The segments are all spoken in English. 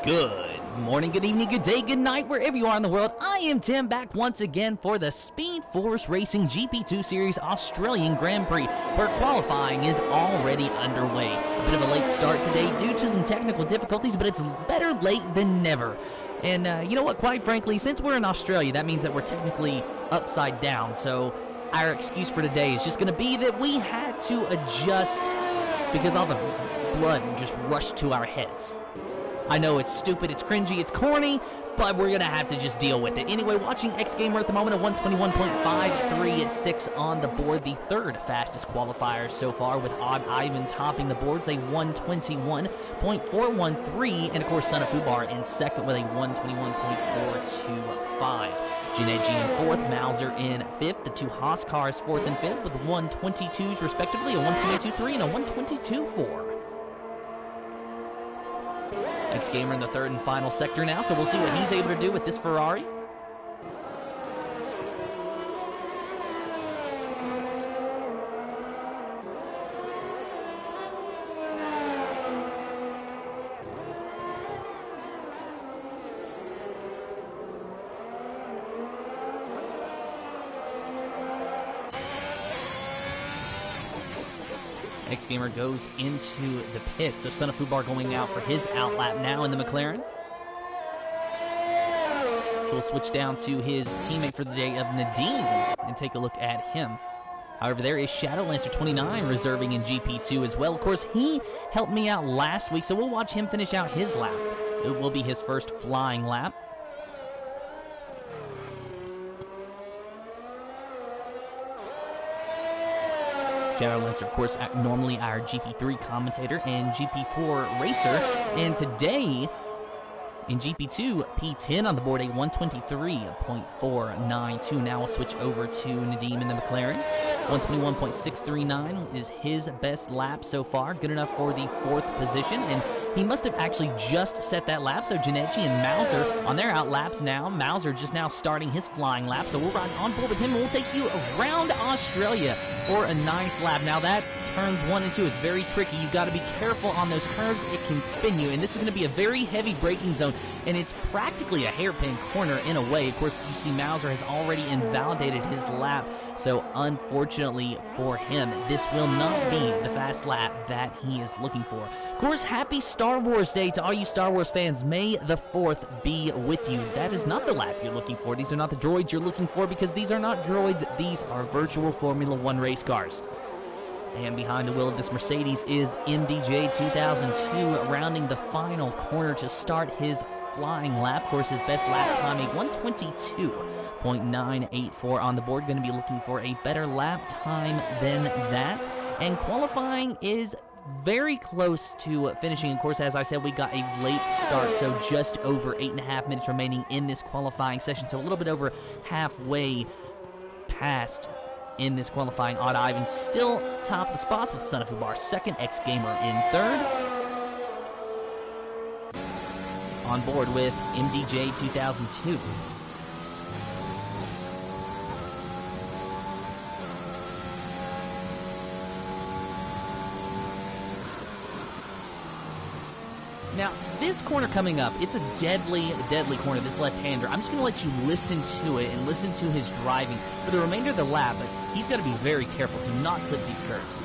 Good morning, good evening, good day, good night, wherever you are in the world. I am Tim, back once again for the Speed Force Racing GP2 Series Australian Grand Prix, where qualifying is already underway. A bit of a late start today due to some technical difficulties, but it's better late than never. And you know what, quite frankly, since we're in Australia, that means that we're technically upside down. So our excuse for today is just going to be that we had to adjust because all the blood just rushed to our heads. I know it's stupid, it's cringy, it's corny, but we're going to have to just deal with it. Anyway, watching X Gamer at the moment at 121.53 at 6 on the board, the third fastest qualifier so far, with Odd Ivan topping the boards, a 121.413, and of course Son of Fubar in second with a 121.425. Jineji in fourth, Mauser in fifth, the two Haas cars fourth and fifth with 122s respectively, a 122.3 and a 122.4. X Gamer in the third and final sector now, so we'll see what he's able to do with this Ferrari. X Gamer goes into the pit. So Son of Fubar going out for his out lap now in the McLaren. So we'll switch down to his teammate for the day of Nadim and take a look at him. However, there is Shadowlancer29 reserving in GP2 as well. Of course, he helped me out last week, so we'll watch him finish out his lap. It will be his first flying lap. Shadowlancer, of course, normally our GP3 commentator and GP4 racer, and today in GP2, P10 on the board, a 123.492. Now we'll switch over to Nadim in the McLaren. 121.639 is his best lap so far. Good enough for the 4th position, and he must have actually just set that lap. So Janechi and Mauser on their out laps now. Mauser just now starting his flying lap. So we'll ride on board with him, and we'll take you around Australia for a nice lap. Now that turns 1 and 2 is very tricky. You've got to be careful on those curves. It can spin you, and this is going to be a very heavy braking zone, and it's practically a hairpin corner in a way. Of course, you see Mauser has already invalidated his lap, so unfortunately for him, this will not be the fast lap that he is looking for. Of course, happy Star Wars Day to all you Star Wars fans. May the 4th be with you. That is not the lap you're looking for. These are not the droids you're looking for, because these are not droids. These are virtual Formula 1 race cars. And behind the wheel of this Mercedes is MDJ 2002, rounding the final corner to start his flying lap. Of course, his best lap time, a 122.984 on the board. Going to be looking for a better lap time than that. And qualifying is very close to finishing. Of course, as I said, we got a late start, so just over 8.5 minutes remaining in this qualifying session. So a little bit over halfway past in this qualifying. Odd Ivan still top of the spots with Son of Fubar second, X Gamer in third. On board with MDJ 2002. Now, this corner coming up, it's a deadly, deadly corner, this left-hander. I'm just going to let you listen to it and listen to his driving for the remainder of the lap, but he's got to be very careful to not clip these curves.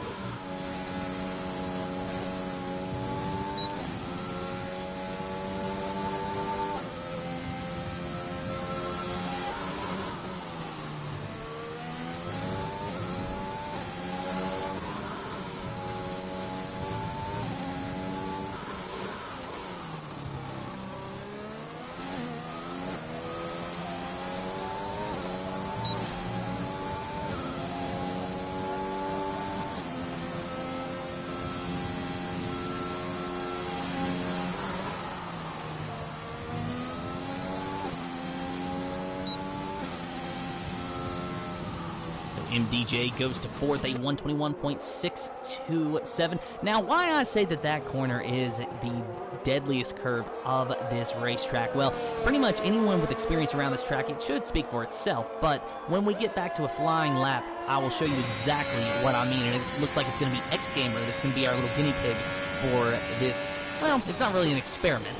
MDJ goes to 4th, a 121.627. Now, why I say that that corner is the deadliest curve of this racetrack, well, pretty much anyone with experience around this track, it should speak for itself, but when we get back to a flying lap, I will show you exactly what I mean, and it looks like it's going to be X Gamer that's going to be our little guinea pig for this. Well, it's not really an experiment,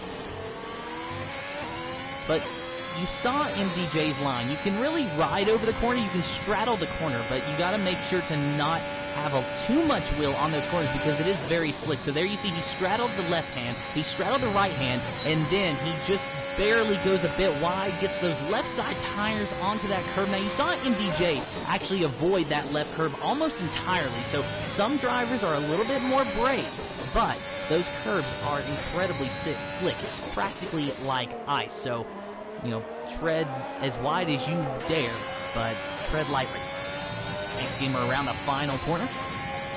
but you saw MDJ's line. You can really ride over the corner, you can straddle the corner, but you got to make sure to not have too much wheel on those corners because it is very slick. So there you see he straddled the left hand, he straddled the right hand, and then he just barely goes a bit wide, gets those left side tires onto that curve. Now you saw MDJ actually avoid that left curve almost entirely, so some drivers are a little bit more brave, but those curves are incredibly slick. It's practically like ice, so you know, tread as wide as you dare, but tread lightly. X Gamer around the final corner,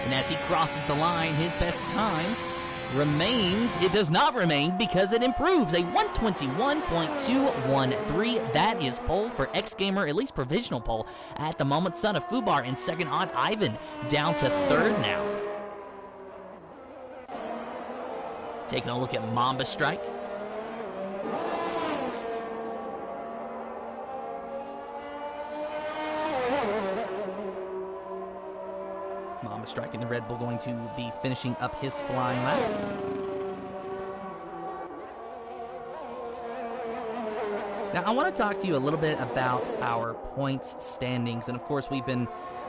and as he crosses the line, his best time remains, it does not remain because it improves, a 121.213. That is pole for X Gamer, at least provisional pole at the moment. Son of Fubar in second, Odd Ivan down to third now. Taking a look at Mamba Strike. Mamba Strike in the Red Bull going to be finishing up his flying lap. Now, I want to talk to you a little bit about our points standings, and of course, we've been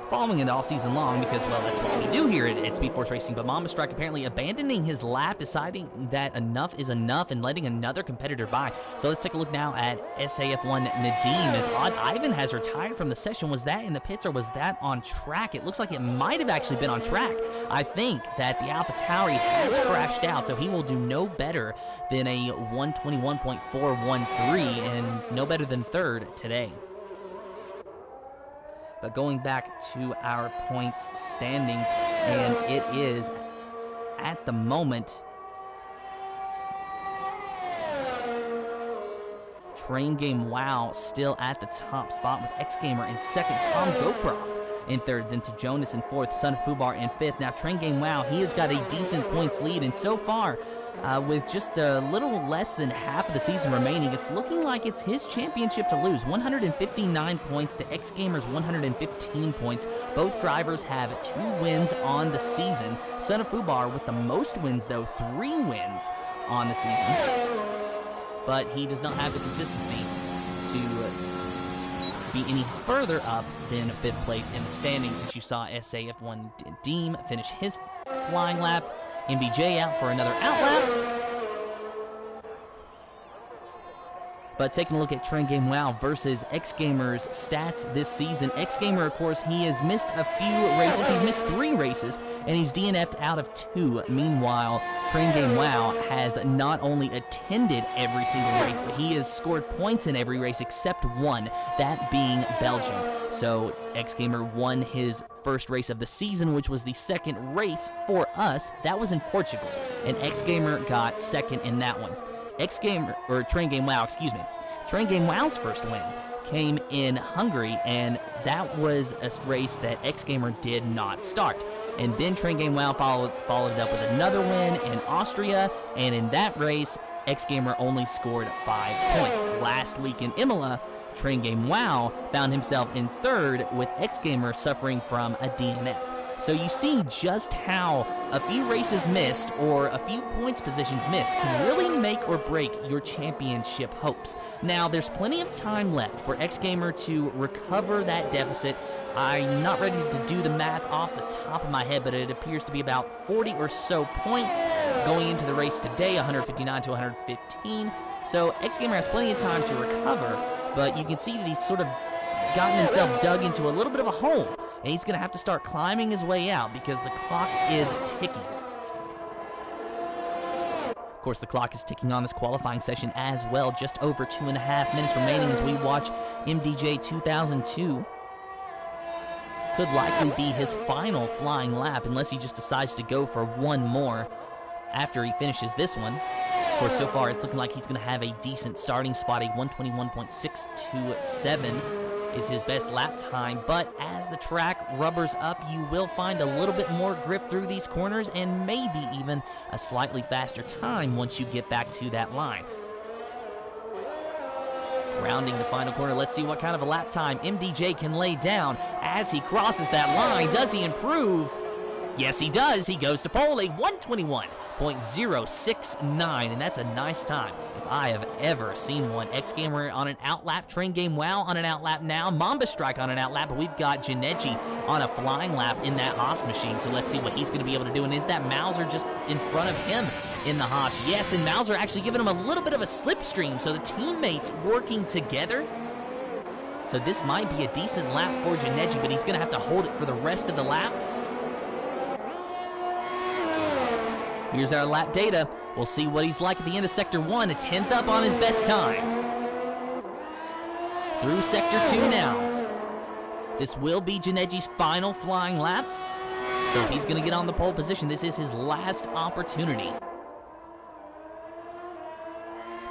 following it all season long because, well, that's what we do here at Speed Force Racing. But Mamba Strike apparently abandoning his lap, deciding that enough is enough and letting another competitor by. So let's take a look now at SAF1 Nadim, as Odd Ivan has retired from the session. Was that in the pits or was that on track? It looks like it might have actually been on track. I think that the AlphaTauri has crashed out, so he will do no better than a 121.413 and no better than third today. But going back to our points standings, and it is at the moment Train Game Wow still at the top spot with X Gamer in second, Tom Goproff in third, then to Jonas in fourth, Son of Fubar in fifth. Now Train Game Wow, he has got a decent points lead, and so far with just a little less than half of the season remaining, it's looking like it's his championship to lose. 159 points to X Gamer's 115 points. Both drivers have 2 wins on the season. Son of Fubar with the most wins, though, 3 wins on the season. But he does not have the consistency to be any further up than 5th place in the standings, as you saw SAF1 Deem finish his flying lap. MBJ out for another outlap. But taking a look at Train Game Wow versus X Gamer's stats this season. X Gamer, of course, he has missed a few races. He's missed 3 races, and he's DNF'd out of 2. Meanwhile, Train Game Wow has not only attended every single race, but he has scored points in every race except one, that being Belgium. So X Gamer won his first race of the season, which was the second race for us. That was in Portugal, and X Gamer got second in that one. Train Game Wow, excuse me. Train Game Wow's first win came in Hungary, and that was a race that X Gamer did not start. And then Train Game Wow followed up with another win in Austria, and in that race, X Gamer only scored 5 points. Last week in Imola, Train Game Wow found himself in third, with X Gamer suffering from a DNF. So you see just how a few races missed or a few points positions missed can really make or break your championship hopes. Now, there's plenty of time left for X Gamer to recover that deficit. I'm not ready to do the math off the top of my head, but it appears to be about 40 or so points going into the race today, 159 to 115. So X Gamer has plenty of time to recover, but you can see that he's sort of gotten himself dug into a little bit of a hole, and he's going to have to start climbing his way out because the clock is ticking. Of course, the clock is ticking on this qualifying session as well. Just over 2.5 minutes remaining as we watch MDJ 2002. Could likely be his final flying lap unless he just decides to go for one more after he finishes this one. Of course, so far it's looking like he's going to have a decent starting spot. A 121.627 is his best lap time, but as the track rubbers up, you will find a little bit more grip through these corners and maybe even a slightly faster time once you get back to that line. Rounding the final corner, let's see what kind of a lap time MDJ can lay down as he crosses that line. Does he improve? Yes, he does. He goes to pole, a 121.069, and that's a nice time if I have ever seen one. X Gamer on an outlap, Train Game Wow on an outlap now, Mamba Strike on an outlap, but we've got Janeji on a flying lap in that Haas machine, so let's see what he's going to be able to do. And is that Mauser just in front of him in the Haas? Yes, and Mauser actually giving him a little bit of a slipstream, so the teammates working together. So this might be a decent lap for Janeji, but he's going to have to hold it for the rest of the lap. Here's our lap data. We'll see what he's like at the end of Sector 1, a 10th up on his best time. Through Sector 2 now. This will be Janeji's final flying lap. So if he's going to get on the pole position, this is his last opportunity.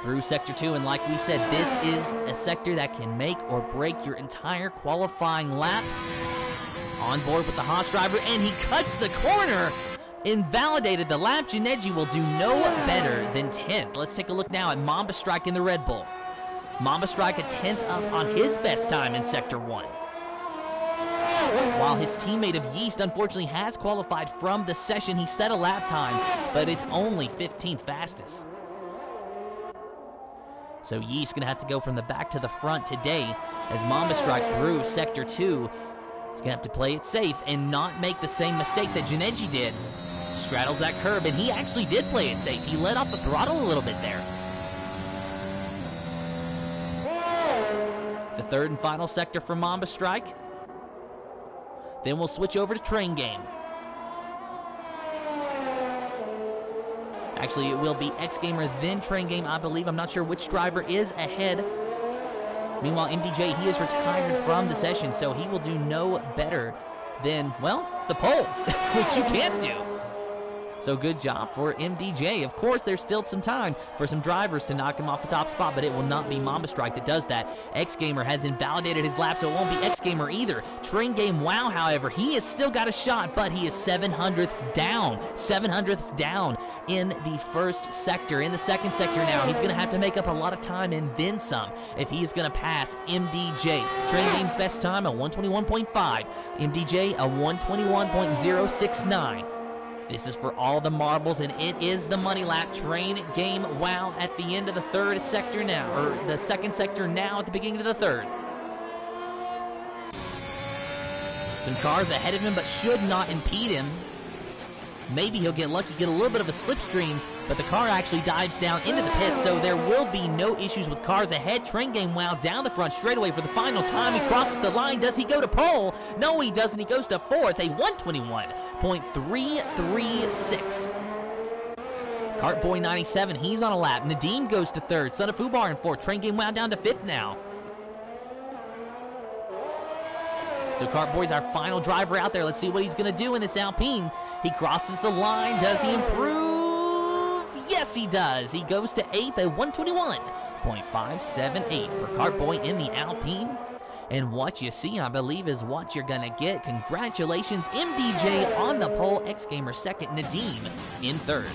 Through Sector 2, and like we said, this is a sector that can make or break your entire qualifying lap. On board with the Haas driver, and he cuts the corner. Invalidated the lap. Janeji will do no better than 10th. Let's take a look now at Mamba Strike in the Red Bull. Mamba Strike a 10th up on his best time in Sector 1. While his teammate of Yeast unfortunately has qualified from the session, he set a lap time, but it's only 15th fastest. So Yeast going to have to go from the back to the front today as Mamba Strike through Sector 2. He's going to have to play it safe and not make the same mistake that Janeji did. Straddles that curb, and he actually did play it safe. He let off the throttle a little bit there. The third and final sector for Mamba Strike. Then we'll switch over to Train Game. Actually, it will be X Gamer, then Train Game, I believe. I'm not sure which driver is ahead. Meanwhile, MDJ, he is retired from the session, so he will do no better than, well, the pole, which you can't do. So good job for MDJ. Of course, there's still some time for some drivers to knock him off the top spot, but it will not be Mamba Strike that does that. X Gamer has invalidated his lap, so it won't be X Gamer either. Train Game Wow, however, he has still got a shot, but he is 7/100ths down. 7/100ths down in the first sector. In the second sector now, he's going to have to make up a lot of time and then some if he's going to pass MDJ. Train Game's best time, a 121.5. MDJ, a 121.069. This is for all the marbles, and it is the money lap. Train Game Wow at the end of the third sector now, or the second sector now at the beginning of the third. Some cars ahead of him, but should not impede him. Maybe he'll get lucky, get a little bit of a slipstream, but the car actually dives down into the pit, so there will be no issues with cars ahead. Train Game Wow down the front straightaway for the final time. He crosses the line. Does he go to pole? No, he doesn't. He goes to fourth, a 121.336. Cartboy 97, he's on a lap. Nadim goes to third. Son of Fubar in fourth. Train Game Wow down to fifth now. So Cartboy's our final driver out there. Let's see what he's going to do in this Alpine. He crosses the line. Does he improve? Yes, he does. He goes to 8th at 121.578 for Cartboy in the Alpine. And what you see, I believe, is what you're going to get. Congratulations, MDJ on the pole. X Gamer second. Nadim in third.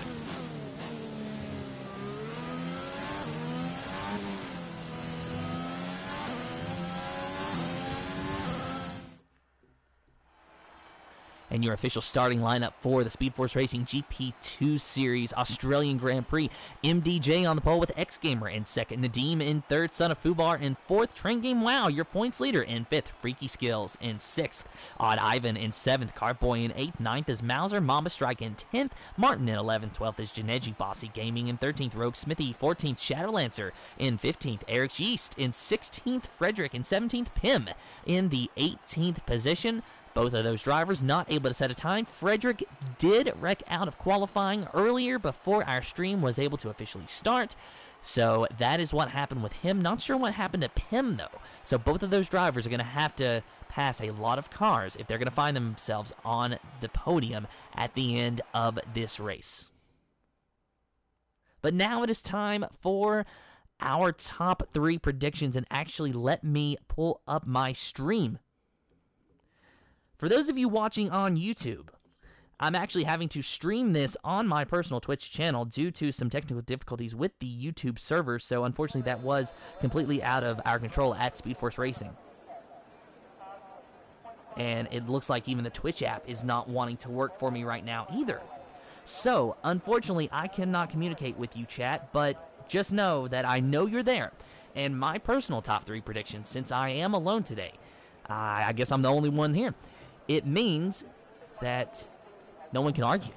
And your official starting lineup for the Speed Force Racing GP2 Series Australian Grand Prix. MDJ on the pole with X Gamer in second. Nadim in third. Son of Fubar in fourth. Train Game Wow, your points leader, in fifth. Freaky Skills in sixth. Odd Ivan in seventh. Cartboy in eighth. Ninth is Mauser. Mamba Strike in 10th. Martin in 11th. 12th is Janeji. Bossy Gaming in 13th. Rogue Smithy 14th. Shadowlancer in 15th. Eric Yeast in 16th. Frederick in 17th. Pim in the 18th position. Both of those drivers not able to set a time. Frederick did wreck out of qualifying earlier before our stream was able to officially start. So that is what happened with him. Not sure what happened to Pim, though. So both of those drivers are going to have to pass a lot of cars if they're going to find themselves on the podium at the end of this race. But now it is time for our top 3 predictions. And actually, let me pull up my stream. For those of you watching on YouTube, I'm actually having to stream this on my personal Twitch channel due to some technical difficulties with the YouTube server, so unfortunately that was completely out of our control at Speed Force Racing. And it looks like even the Twitch app is not wanting to work for me right now either. So, unfortunately, I cannot communicate with you, chat, but just know that I know you're there. And my personal top 3 predictions, since I am alone today, I guess I'm the only one here. It means that no one can argue.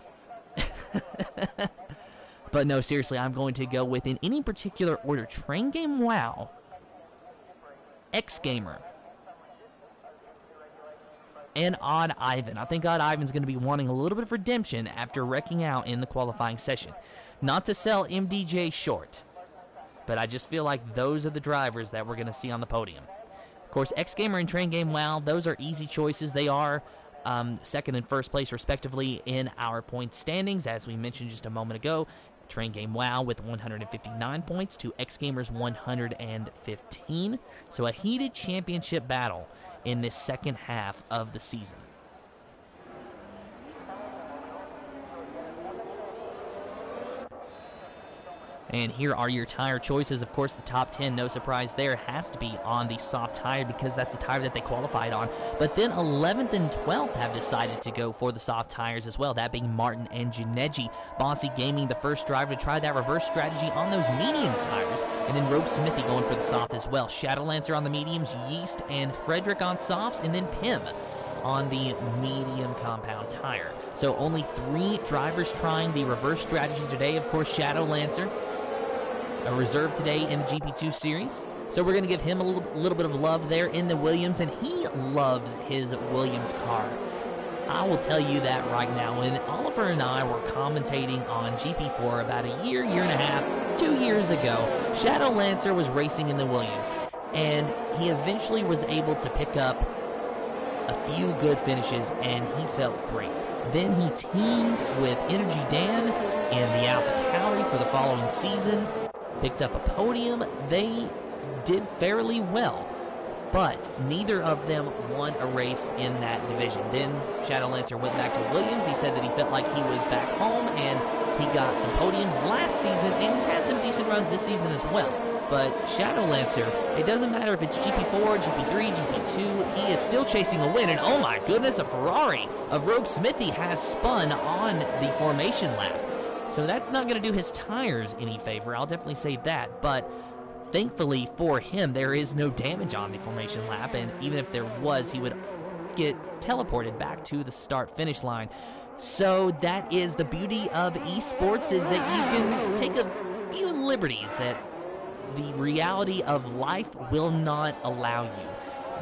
But no, seriously, I'm going to go with, in any particular order, Train Game Wow, X Gamer, and Odd Ivan. I think Odd Ivan's going to be wanting a little bit of redemption after wrecking out in the qualifying session. Not to sell MDJ short, but I just feel like those are the drivers that we're going to see on the podium. Of course, X Gamer and Train Game Wow, those are easy choices. They are second and first place, respectively, in our point standings, as we mentioned just a moment ago. Train Game Wow with 159 points to X Gamer's 115. So a heated championship battle in this second half of the season. And here are your tire choices. Of course, the top 10, no surprise there, has to be on the soft tire because that's the tire that they qualified on. But then 11th and 12th have decided to go for the soft tires as well, that being Martin and Janeji. Bossy Gaming, the first driver to try that reverse strategy on those medium tires. And then Rogue Smithy going for the soft as well. Shadowlancer on the mediums, Yeast and Frederick on softs, and then Pim on the medium compound tire. So only 3 drivers trying the reverse strategy today. Of course, Shadow Lancer, a reserve today in the GP2 series. So we're going to give him a little bit of love there in the Williams, and he loves his Williams car. I will tell you that right now. When Oliver and I were commentating on GP4 about a year and a half, 2 years ago, Shadow Lancer was racing in the Williams, and he eventually was able to pick up a few good finishes, and he felt great. Then he teamed with Energy Dan in the AlphaTauri for the following season, picked up a podium. They did fairly well, but neither of them won a race in that division. Then Shadow Lancer went back to Williams. He said that he felt like he was back home, and he got some podiums last season, and he's had some decent runs this season as well. But Shadow Lancer, it doesn't matter if it's GP4, GP3, GP2, he is still chasing a win. And oh my goodness, a Ferrari of Rogue Smithy has spun on the formation lap. So that's not going to do his tires any favor, I'll definitely say that. But thankfully for him, there is no damage on the formation lap, and even if there was, he would get teleported back to the start-finish line. So that is the beauty of esports, is that you can take a few liberties that the reality of life will not allow you.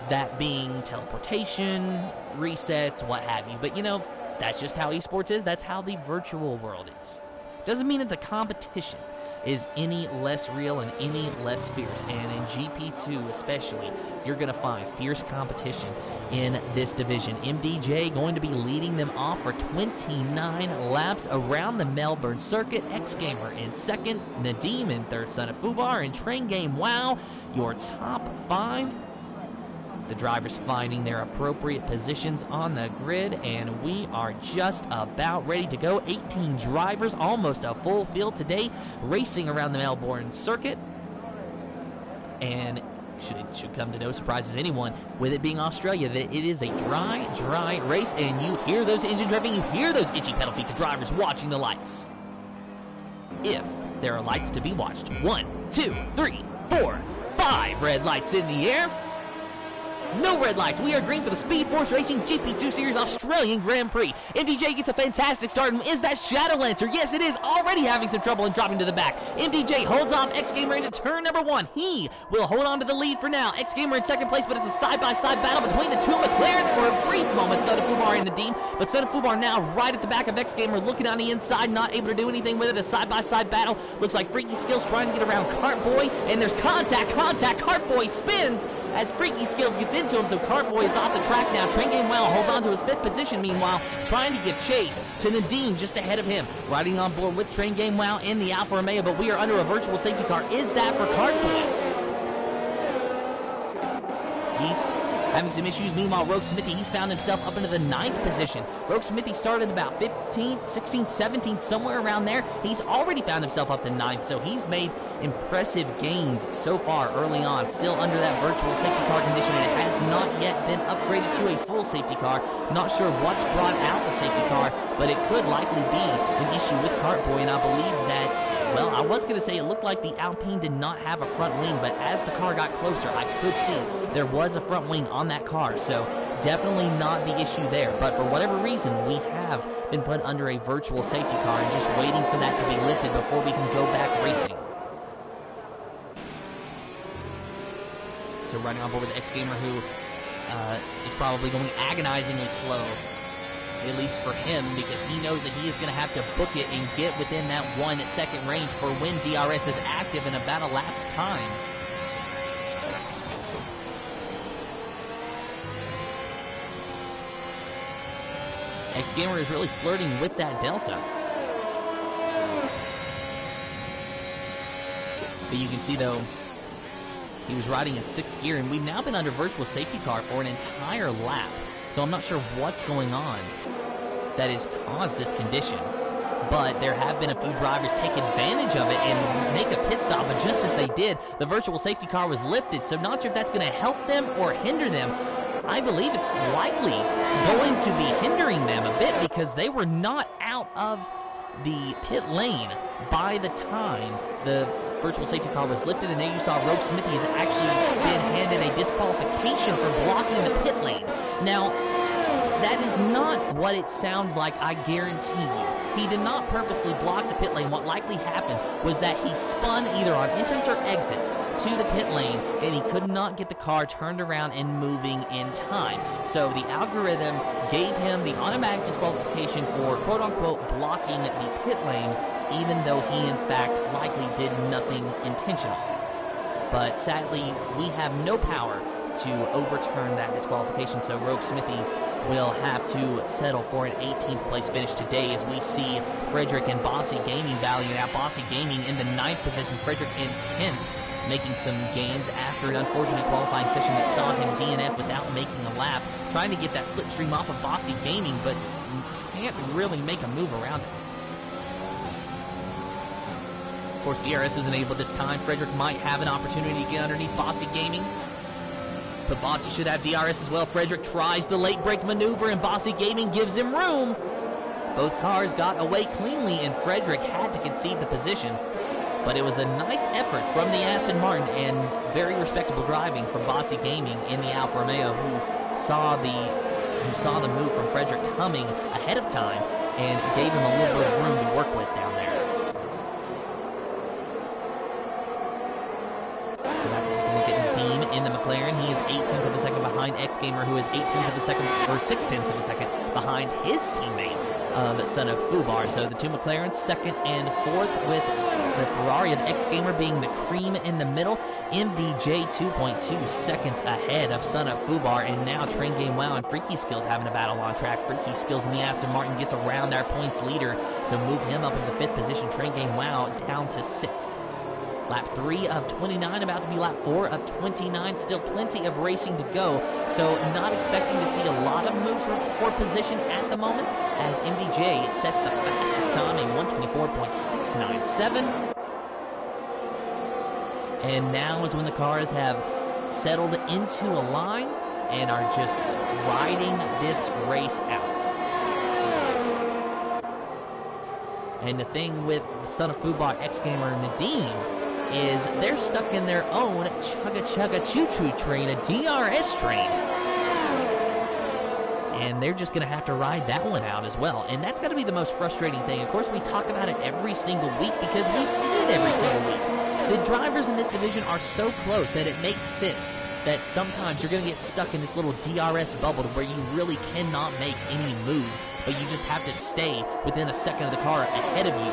That being teleportation, resets, what have you. But you know, that's just how esports is. That's how the virtual world is. Doesn't mean that the competition is any less real and any less fierce. And in GP2 especially, you're going to find fierce competition in this division. MDJ going to be leading them off for 29 laps around the Melbourne circuit. X-Gamer in second, Nadim in third, Son of Fubar, and Train Game Wow, your top 5. The drivers finding their appropriate positions on the grid, and we are just about ready to go. 18 drivers, almost a full field today, racing around the Melbourne circuit. And it should come to no surprises to anyone, with it being Australia, that it is a dry race, and you hear those engines revving, you hear those itchy pedal feet, the drivers watching the lights. If there are lights to be watched. 1, 2, 3, 4, 5 red lights in the air. No red lights. We are green for the Speed Force Racing GP2 Series Australian Grand Prix. MDJ gets a fantastic start, and is that Shadow Lancer? Yes, it is. Already having some trouble and dropping to the back. MDJ holds off X-Gamer into turn number 1. He will hold on to the lead for now. X-Gamer in second place, but it's a side-by-side battle between the two McLarens for a brief moment. Son of Fubar and Nadim, but Son of Fubar now right at the back of X-Gamer, looking on the inside, not able to do anything with it. A side-by-side battle. Looks like Freaky Skills trying to get around Cartboy, and there's contact. Cartboy spins as Freaky Skills gets into him, so Cartboy is off the track now. Train Game Wow holds on to his 5th position, meanwhile, trying to give chase to Nadim just ahead of him. Riding on board with Train Game Wow in the Alfa Romeo, but we are under a virtual safety car. Is that for Cartboy? East having some issues. Meanwhile, Rogue Smithy, he's found himself up into the 9th position. Rogue Smithy started about 15th, 16th, 17th, somewhere around there. He's already found himself up to 9th, so he's made impressive gains so far early on. Still under that virtual safety car condition, and it has not yet been upgraded to a full safety car. Not sure what's brought out the safety car, but it could likely be an issue with Cartboy, and I believe that, well, I was going to say it looked like the Alpine did not have a front wing, but as the car got closer, I could see there was a front wing on that car, so definitely not the issue there. But for whatever reason, we have been put under a virtual safety car and just waiting for that to be lifted before we can go back racing. So riding on board with X-Gamer, who is probably going agonizingly slow, at least for him, because he knows that he is going to have to book it and get within that 1 second range for when DRS is active in about a lap's time. X-Gamer is really flirting with that delta. But you can see, though, he was riding in 6th gear, and we've now been under virtual safety car for an entire lap. So I'm not sure what's going on that has caused this condition. But there have been a few drivers take advantage of it and make a pit stop, but just as they did, the virtual safety car was lifted. So not sure if that's going to help them or hinder them. I believe it's likely going to be hindering them a bit, because they were not out of the pit lane by the time the virtual safety car was lifted. And there you saw Rogue Smithy has actually been handed a disqualification for blocking the pit lane. Now, That is not what it sounds like, I guarantee you. He did not purposely block the pit lane. What likely happened was that he spun either on entrance or exit to the pit lane, and he could not get the car turned around and moving in time. So the algorithm gave him the automatic disqualification for quote-unquote blocking the pit lane, even though he in fact likely did nothing intentional. But sadly, we have no power to overturn that disqualification, so Rogue Smithy will have to settle for an 18th place finish today as we see Frederick and Bossy Gaming valuing out. Bossy Gaming in the 9th position, Frederick in 10th, making some gains after an unfortunate qualifying session that saw him DNF without making a lap, trying to get that slipstream off of Bossy Gaming, but can't really make a move around it. Of course, DRS isn't able this time. Frederick might have an opportunity to get underneath Bossy Gaming, but Bossy should have DRS as well. Frederick tries the late brake maneuver, and Bossy Gaming gives him room. Both cars got away cleanly, and Frederick had to concede the position. But it was a nice effort from the Aston Martin and very respectable driving from Bossy Gaming in the Alfa Romeo, who saw the move from Frederick coming ahead of time and gave him a little bit of room to work with down there. In the McLaren, he is 8/10 of a second behind X Gamer, who is 8/10 of a second, or 6/10 of a second behind his teammate, son of Fubar. So the two McLarens, 2nd and 4th, with the Ferrari of X Gamer being the cream in the middle. MDJ 2.2 seconds ahead of son of Fubar, and now Train Game Wow and Freaky Skills having a battle on track. Freaky Skills in the Aston Martin gets around our points leader, so move him up into the 5th position. Train Game Wow down to 6th. Lap 3 of 29, about to be lap 4 of 29. Still plenty of racing to go, so not expecting to see a lot of moves for position at the moment, as MDJ sets the fastest time, a 124.697. And now is when the cars have settled into a line and are just riding this race out. And the thing with the son of Fubar, X Gamer, Nadeem, is they're stuck in their own chugga-chugga-choo-choo train, a DRS train. And they're just going to have to ride that one out as well. And that's going to be the most frustrating thing. Of course, we talk about it every single week because we see it every single week. The drivers in this division are so close that it makes sense that sometimes you're going to get stuck in this little DRS bubble where you really cannot make any moves, but you just have to stay within a second of the car ahead of you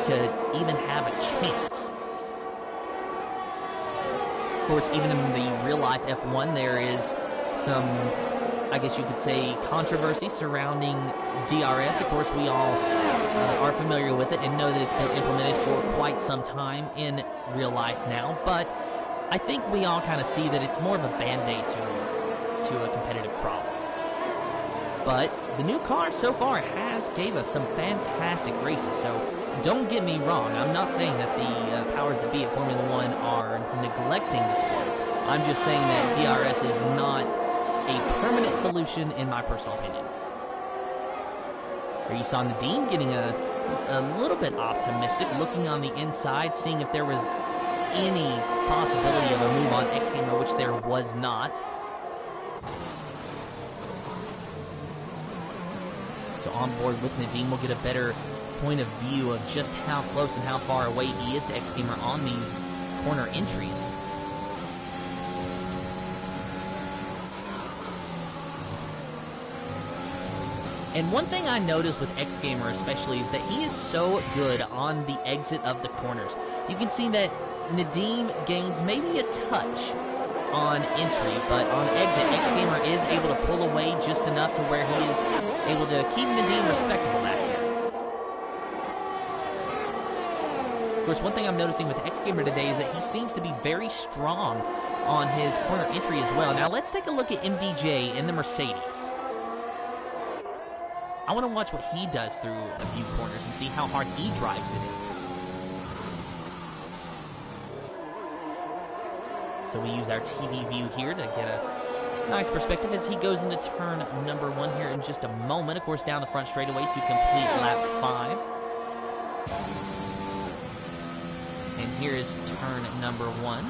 to even have a chance. Of course, even in the real-life F1, there is some, I guess you could say, controversy surrounding DRS. Of course, we all are familiar with it and know that it's been implemented for quite some time in real life now, but I think we all kind of see that it's more of a band-aid to a competitive problem. But the new car so far gave us some fantastic races, so don't get me wrong. I'm not saying that the powers that be at Formula One are neglecting the sport. I'm just saying that DRS is not a permanent solution in my personal opinion. Here you saw Nadeem getting a little bit optimistic, looking on the inside, seeing if there was any possibility of a move on X Gamer, which there was not. So on board with Nadeem, we'll get a better point of view of just how close and how far away he is to X Gamer on these corner entries. And one thing I noticed with X Gamer especially is that he is so good on the exit of the corners. You can see that Nadeem gains maybe a touch on entry, but on exit, X Gamer is able to pull away just enough to where he is able to keep Nadeem respectable back here. Of course, one thing I'm noticing with X Gamer today is that he seems to be very strong on his corner entry as well. Now let's take a look at MDJ in the Mercedes. I want to watch what he does through a few corners and see how hard he drives it in. So we use our TV view here to get a nice perspective as he goes into turn number 1 here in just a moment. Of course, down the front straightaway to complete lap 5. And here is turn number 1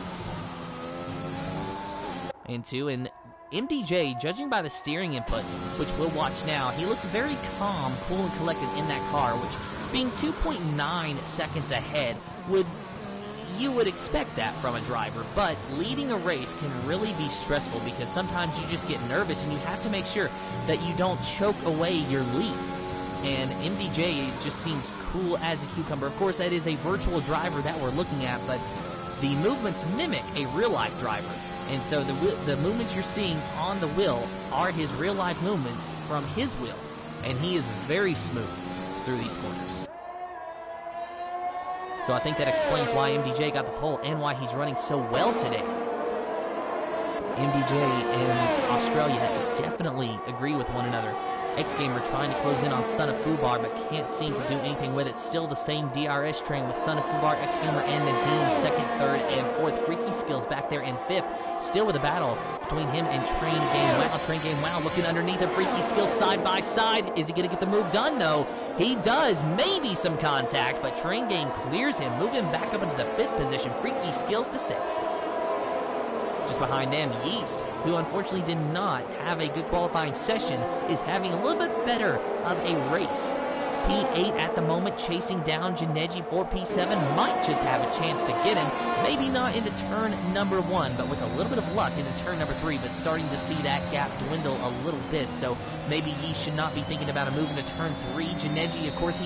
and 2. And MDJ, judging by the steering inputs, which we'll watch now, he looks very calm, cool, and collected in that car, which being 2.9 seconds ahead you would expect that from a driver, but leading a race can really be stressful because sometimes you just get nervous and you have to make sure that you don't choke away your lead. And MDJ just seems cool as a cucumber. Of course, that is a virtual driver that we're looking at, but the movements mimic a real-life driver. And so the movements you're seeing on the wheel are his real-life movements from his wheel. And he is very smooth through these corners. So I think that explains why MDJ got the pole and why he's running so well today. MDJ and Australia definitely agree with one another. X-Gamer trying to close in on Son of Fubar, but can't seem to do anything with it. Still the same DRS train with Son of Fubar, X-Gamer, and Nadeem second, third, and fourth. Freaky Skills back there in fifth. Still with a battle between him and Train Game Wow. Train Game Wow looking underneath of Freaky Skills side by side. Is he going to get the move done? No. He does. Maybe some contact, but Train Game clears him, moving back up into the fifth position. Freaky Skills to sixth. Just behind them, Yeast, who unfortunately did not have a good qualifying session, is having a little bit better of a race. P8 at the moment, chasing down Janeji for P7, might just have a chance to get him. Maybe not into turn number 1, but with a little bit of luck into turn number 3, but starting to see that gap dwindle a little bit, so maybe Yeast should not be thinking about a move into turn 3. Janeji, of course,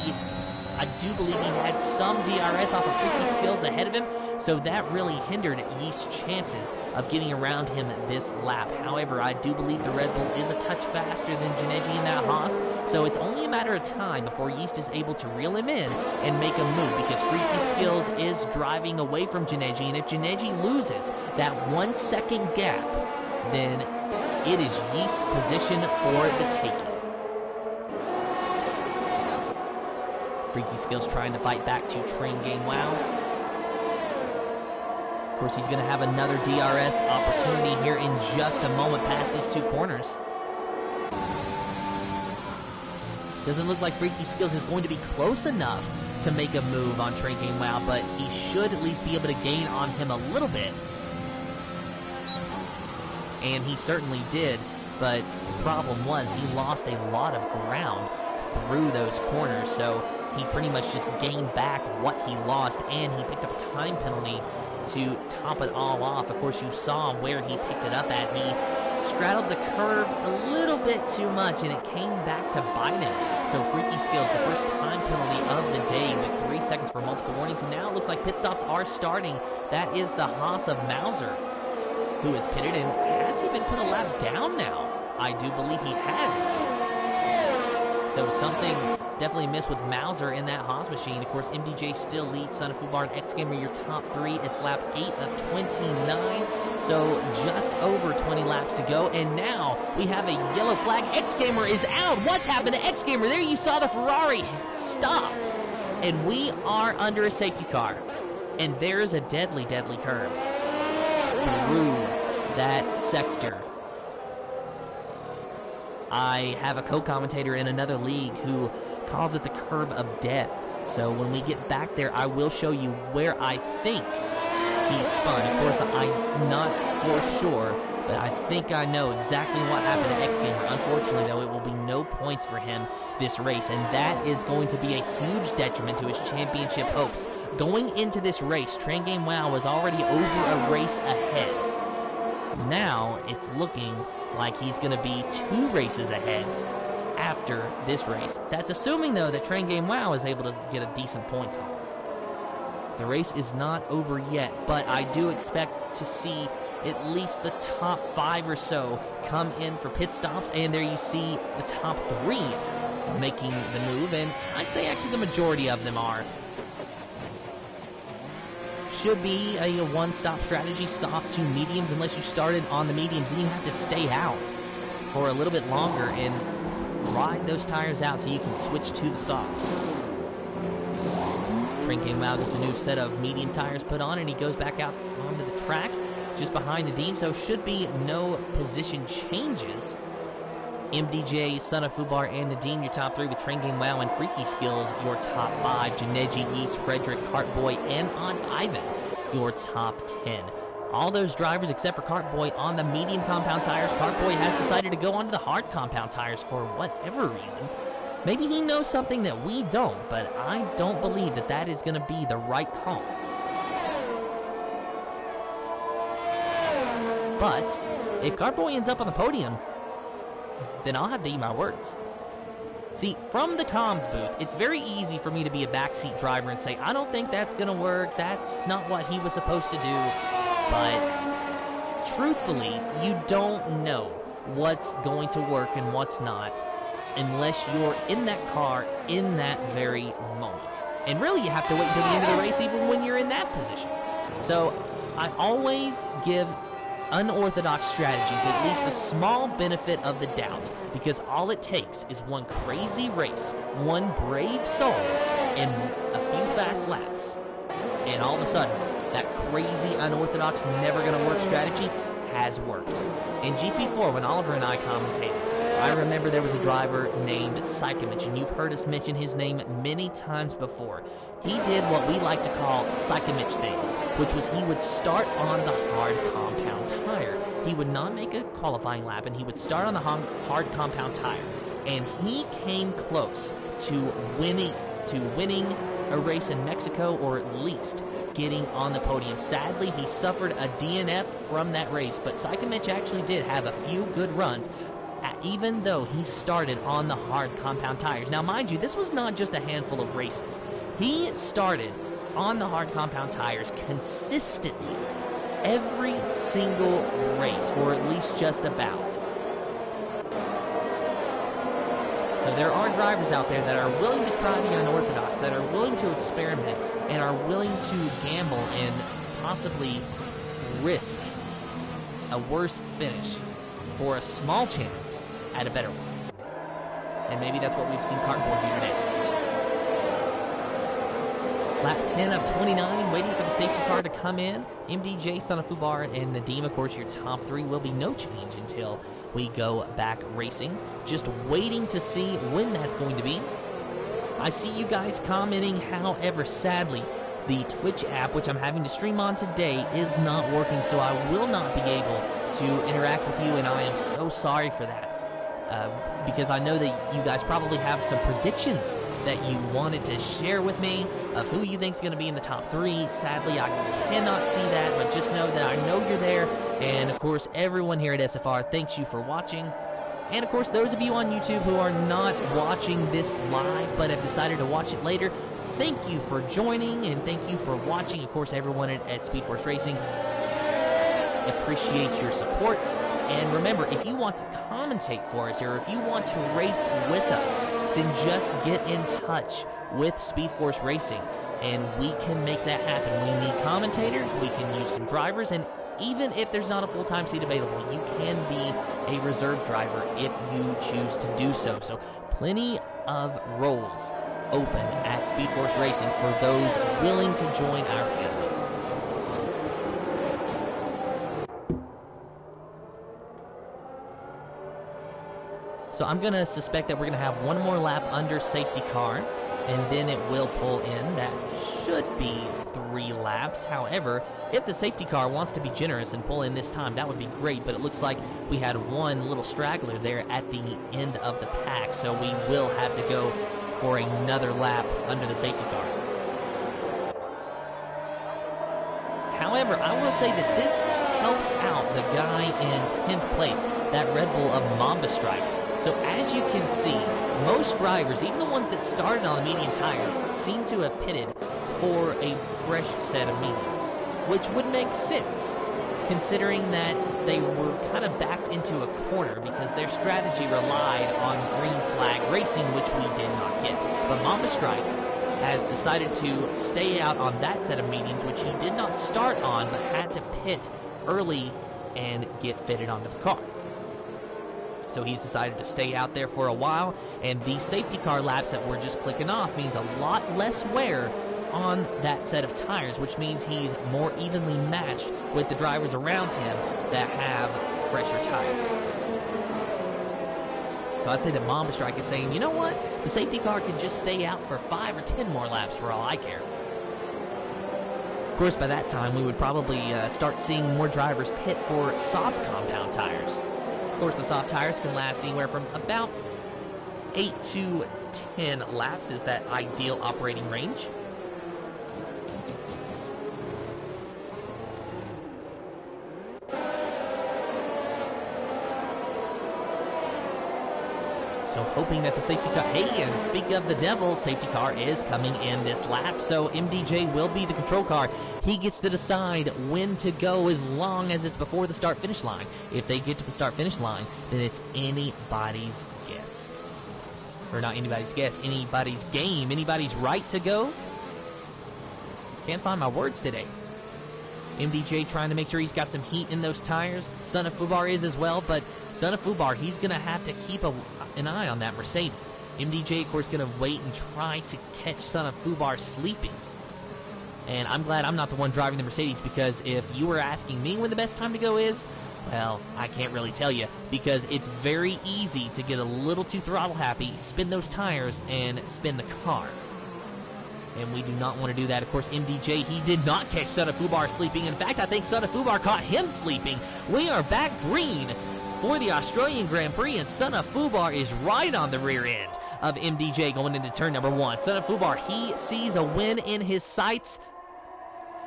I do believe he had some DRS off of Freaky Skills ahead of him, so that really hindered Yeast's chances of getting around him this lap. However, I do believe the Red Bull is a touch faster than Janeji in that Haas, so it's only a matter of time before Yeast is able to reel him in and make a move, because Freaky Skills is driving away from Janeji, and if Janeji loses that 1 second gap, then it is Yeast's position for the taking. Freaky Skills trying to fight back to Train Game Wow. Of course, he's going to have another DRS opportunity here in just a moment past these two corners. Doesn't look like Freaky Skills is going to be close enough to make a move on Train Game Wow, but he should at least be able to gain on him a little bit. And he certainly did, but the problem was he lost a lot of ground through those corners, so he pretty much just gained back what he lost, and he picked up a time penalty to top it all off. Of course, you saw where he picked it up at. He straddled the curve a little bit too much, and it came back to bite him. So Freaky Skills, the first time penalty of the day with 3 seconds for multiple warnings, and now it looks like pit stops are starting. That is the Haas of Mauser, who is pitted, and has he been put a lap down now? I do believe he has. So something definitely missed with Mauser in that Haas machine. Of course, MDJ still leads Son of Fubar and X-Gamer your top 3. It's lap 8 of 29. So just over 20 laps to go. And now we have a yellow flag. X-Gamer is out. What's happened to X-Gamer? There you saw the Ferrari stopped. And we are under a safety car. And there's a deadly, deadly curve through that sector. I have a co-commentator in another league who calls it the curve of death. So when we get back there, I will show you where I think he spun. Of course, I'm not for sure, but I think I know exactly what happened to X-Gamer. Unfortunately, though, it will be no points for him this race, and that is going to be a huge detriment to his championship hopes. Going into this race, Train Game Wow was already over a race ahead. Now it's looking like he's going to be 2 races ahead after this race. That's assuming, though, that Train Game Wow is able to get a decent points haul. The race is not over yet, but I do expect to see at least the top 5 or so come in for pit stops, and there you see the top 3 making the move, and I'd say actually the majority of them are. Should be a one-stop strategy, soft to mediums, unless you started on the mediums, then you have to stay out for a little bit longer and ride those tires out so you can switch to the softs. Train Game Wow gets a new set of medium tires put on, and he goes back out onto the track just behind Nadeem, so should be no position changes. MDJ, Son of Fubar, and Nadeem, your top 3, with Train Game Wow and Freaky Skills, your top 5. Janeji, Yeast, Frederick, Cartboy, and On Ivan, your top 10. All those drivers except for Cartboy on the medium compound tires. Cartboy has decided to go onto the hard compound tires for whatever reason. Maybe he knows something that we don't, but I don't believe that that is going to be the right call. But if Cartboy ends up on the podium, then I'll have to eat my words. See, from the comms booth, it's very easy for me to be a backseat driver and say, I don't think that's going to work, that's not what he was supposed to do. But truthfully, you don't know what's going to work and what's not unless you're in that car in that very moment. And really, you have to wait until the end of the race even when you're in that position. So I always give unorthodox strategies at least a small benefit of the doubt, because all it takes is one crazy race, one brave soul, and a few fast laps, and all of a sudden that crazy unorthodox never gonna work strategy has worked. In GP4, when Oliver and I commentated, I remember there was a driver named Psychomich, and you've heard us mention his name many times before. He did what we like to call Psychomich things, which was he would start on the hard compound tire. He would not make a qualifying lap, and he would start on the hard compound tire. And he came close to winning a race in Mexico, or at least getting on the podium. Sadly, he suffered a DNF from that race, but Psychomich actually did have a few good runs, even though he started on the hard compound tires. Now, mind you, this was not just a handful of races. He started on the hard compound tires consistently every single race, or at least just about. So there are drivers out there that are willing to try the unorthodox, that are willing to experiment, and are willing to gamble and possibly risk a worse finish for a small chance at a better one. And maybe that's what we've seen Cartboy do today. Lap 10 of 29, waiting for the safety car to come in. MDJ, Son of Fubar, and Nadeem, of course, your top three. Will be no change until we go back racing. Just waiting to see when that's going to be. I see you guys commenting, however, sadly, the Twitch app, which I'm having to stream on today, is not working, so I will not be able to interact with you, and I am so sorry for that. Because I know that you guys probably have some predictions that you wanted to share with me of who you think is going to be in the top three. Sadly, I cannot see that, but just know that I know you're there. And, of course, everyone here at SFR, thanks you for watching. And, of course, those of you on YouTube who are not watching this live but have decided to watch it later, thank you for joining and thank you for watching. Of course, everyone at Speed Force Racing, appreciate your support. And remember, if you want to commentate for us, or if you want to race with us, then just get in touch with Speed Force Racing, and we can make that happen. We need commentators, we can use some drivers, and even if there's not a full-time seat available, you can be a reserve driver if you choose to do so. So plenty of roles open at Speed Force Racing for those willing to join our family. So I'm going to suspect that we're going to have one more lap under safety car, and then it will pull in. That should be 3 laps. However, if the safety car wants to be generous and pull in this time, that would be great, but it looks like we had one little straggler there at the end of the pack, so we will have to go for another lap under the safety car. However, I will say that this helps out the guy in 10th place, that Red Bull of Mamba Strike. So as you can see, most drivers, even the ones that started on the medium tires, seem to have pitted for a fresh set of mediums, which would make sense, considering that they were kind of backed into a corner because their strategy relied on green flag racing, which we did not get. But Mamba Strike has decided to stay out on that set of mediums, which he did not start on, but had to pit early and get fitted onto the car. So he's decided to stay out there for a while, and the safety car laps that we're just clicking off means a lot less wear on that set of tires, which means he's more evenly matched with the drivers around him that have fresher tires. So I'd say that Mamba Strike is saying, you know what? The safety car can just stay out for 5 or 10 more laps for all I care. Of course, by that time, we would probably start seeing more drivers pit for soft compound tires. Of course, the soft tires can last anywhere from about 8 to 10 laps is that ideal operating range. So hoping that the safety car, hey, and speak of the devil, safety car is coming in this lap. So MDJ will be the control car. He gets to decide when to go as long as it's before the start-finish line. If they get to the start-finish line, then it's anybody's guess. Or not anybody's guess, anybody's game, anybody's right to go. Can't find my words today. MDJ trying to make sure he's got some heat in those tires. Son of Fubar is as well, but Son of Fubar, he's going to have to keep an eye on that Mercedes. MDJ, of course, going to wait and try to catch Son of Fubar sleeping. And I'm glad I'm not the one driving the Mercedes, because if you were asking me when the best time to go is, well, I can't really tell you, because it's very easy to get a little too throttle happy, spin those tires, and spin the car. And we do not want to do that. Of course, MDJ, he did not catch Son of Fubar sleeping. In fact, I think Son of Fubar caught him sleeping. We are back green for the Australian Grand Prix, and Son of Fubar is right on the rear end of MDJ going into turn number 1. Son of Fubar, he sees a win in his sights,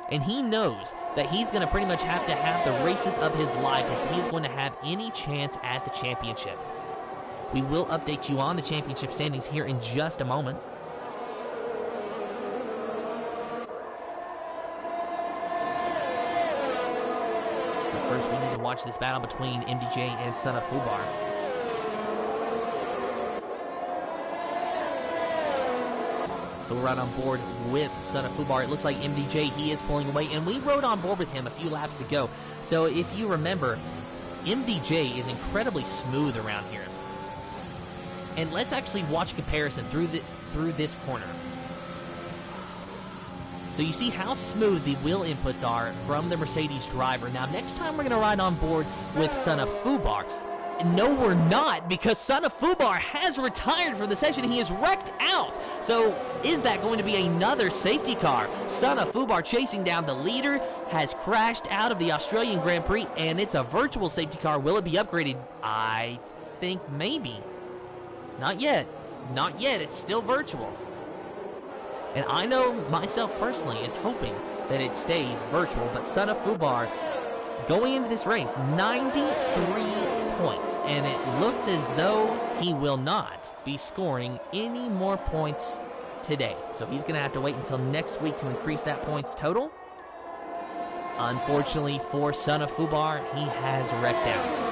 and he knows that he's going to pretty much have to have the races of his life if he's going to have any chance at the championship. We will update you on the championship standings here in just a moment. First, we need to watch this battle between MDJ and Son of Fubar. So we're right on board with Son of Fubar. It looks like MDJ, he is pulling away, and we rode on board with him a few laps ago. So if you remember, MDJ is incredibly smooth around here. And let's actually watch a comparison through this corner. So you see how smooth the wheel inputs are from the Mercedes driver. Now, next time we're going to ride on board with Son of Fubar. No, we're not, because Son of Fubar has retired from the session. He is wrecked out. So is that going to be another safety car? Son of Fubar chasing down the leader, has crashed out of the Australian Grand Prix, and it's a virtual safety car. Will it be upgraded? I think maybe. Not yet. Not yet. It's still virtual. And I know myself personally is hoping that it stays virtual, but Son of Fubar going into this race, 93 points, and it looks as though he will not be scoring any more points today. So he's going to have to wait until next week to increase that points total. Unfortunately for Son of Fubar, he has wrecked out.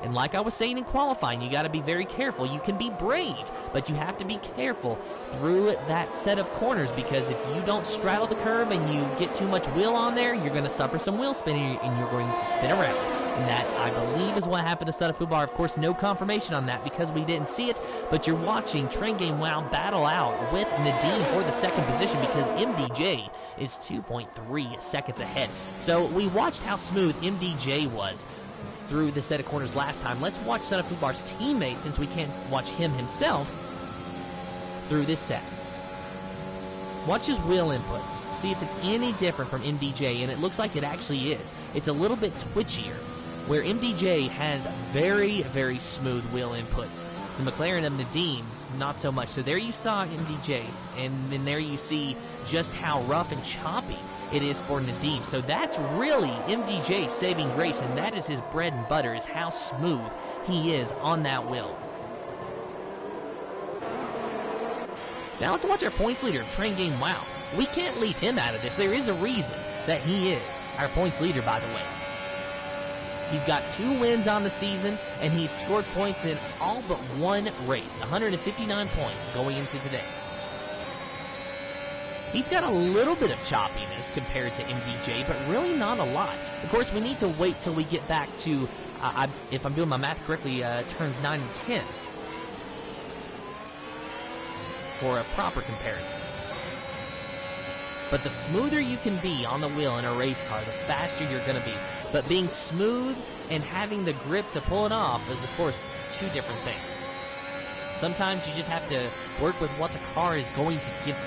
And like I was saying in qualifying, you got to be very careful. You can be brave, but you have to be careful through that set of corners, because if you don't straddle the curb and you get too much wheel on there, you're going to suffer some wheel spinning and you're going to spin around. And that, I believe, is what happened to Son of Fubar. Of course, no confirmation on that because we didn't see it, but you're watching Train Game Wow battle out with Nadeem for the second position, because MDJ is 2.3 seconds ahead. So we watched how smooth MDJ was through the set of corners last time. Let's watch Son of Fubar's teammate, since we can't watch him himself, through this set. Watch his wheel inputs. See if it's any different from MDJ, and it looks like it actually is. It's a little bit twitchier, where MDJ has very, very smooth wheel inputs. The McLaren of Nadeem, not so much. So there you saw MDJ, and then there you see just how rough and choppy it is for Nadeem. So that's really MDJ's saving grace, and that is his bread and butter, is how smooth he is on that wheel. Now let's watch our points leader, Train Game Wow. We can't leave him out of this. There is a reason that he is our points leader, by the way. He's got 2 wins on the season, and he's scored points in all but one race. 159 points going into today. He's got a little bit of choppiness compared to MDJ, but really not a lot. Of course, we need to wait till we get back to, if I'm doing my math correctly, turns 9 and 10 for a proper comparison. But the smoother you can be on the wheel in a race car, the faster you're going to be. But being smooth and having the grip to pull it off is, of course, 2 different things. Sometimes you just have to work with what the car is going to give you.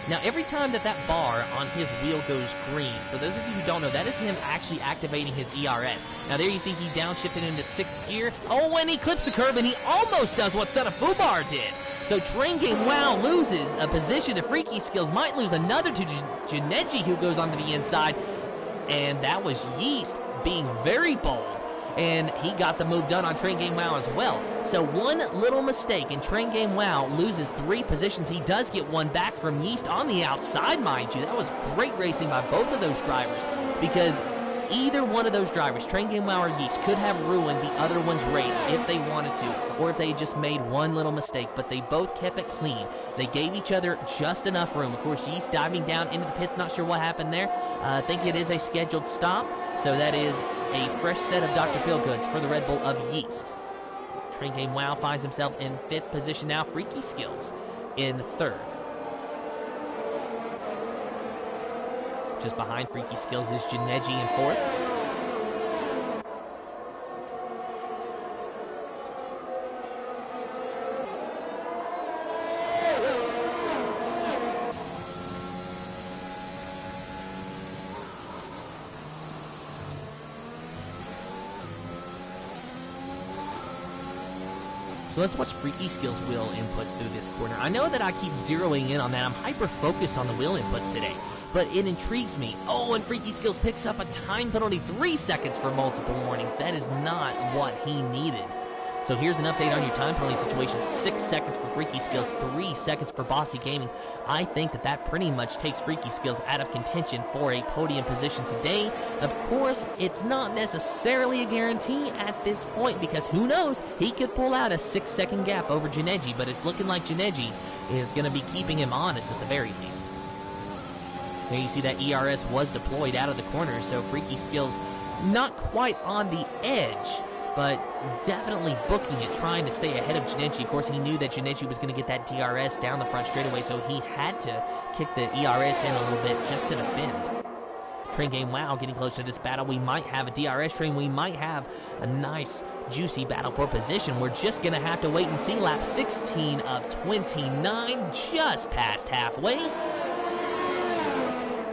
Now, every time that bar on his wheel goes green, for those of you who don't know, that is him actually activating his ERS. Now, there you see he downshifted into 6th gear. Oh, and he clips the curb, and he almost does what Son of Fubar did. So, Train Game Wow loses a position to Freaky Skills, might lose another to Janeji, who goes onto the inside. And that was Yeast being very bold. And he got the move done on Train Game Wow as well. So one little mistake, and Train Game Wow loses 3 positions. He does get one back from Yeast on the outside, mind you. That was great racing by both of those drivers, because either one of those drivers, Train Game Wow or Yeast, could have ruined the other one's race if they wanted to, or if they just made one little mistake, but they both kept it clean. They gave each other just enough room. Of course, Yeast diving down into the pits, not sure what happened there. I think it is a scheduled stop, so that is a fresh set of Dr. Feelgoods for the Red Bull of Yeast. Train Game Wow finds himself in 5th position now. Freaky Skills in 3rd. Just behind Freaky Skills is Janeji in 4th. So let's watch Freaky Skills wheel inputs through this corner. I know that I keep zeroing in on that. I'm hyper-focused on the wheel inputs today, but it intrigues me. Oh, and Freaky Skills picks up a time penalty, 3 seconds for multiple warnings. That is not what he needed. So here's an update on your time penalty situation. 6 seconds for Freaky Skills, 3 seconds for Bossy Gaming. I think that that pretty much takes Freaky Skills out of contention for a podium position today. Of course, it's not necessarily a guarantee at this point, because who knows, he could pull out a 6-second gap over Janeji, but it's looking like Janeji is going to be keeping him honest at the very least. There you see that ERS was deployed out of the corner, so Freaky Skills not quite on the edge, but definitely booking it, trying to stay ahead of Janeji. Of course, he knew that Janeji was going to get that DRS down the front straightaway, so he had to kick the ERS in a little bit just to defend. Train Game Wow getting close to this battle. We might have a DRS train. We might have a nice, juicy battle for position. We're just going to have to wait and see. Lap 16 of 29, just past halfway.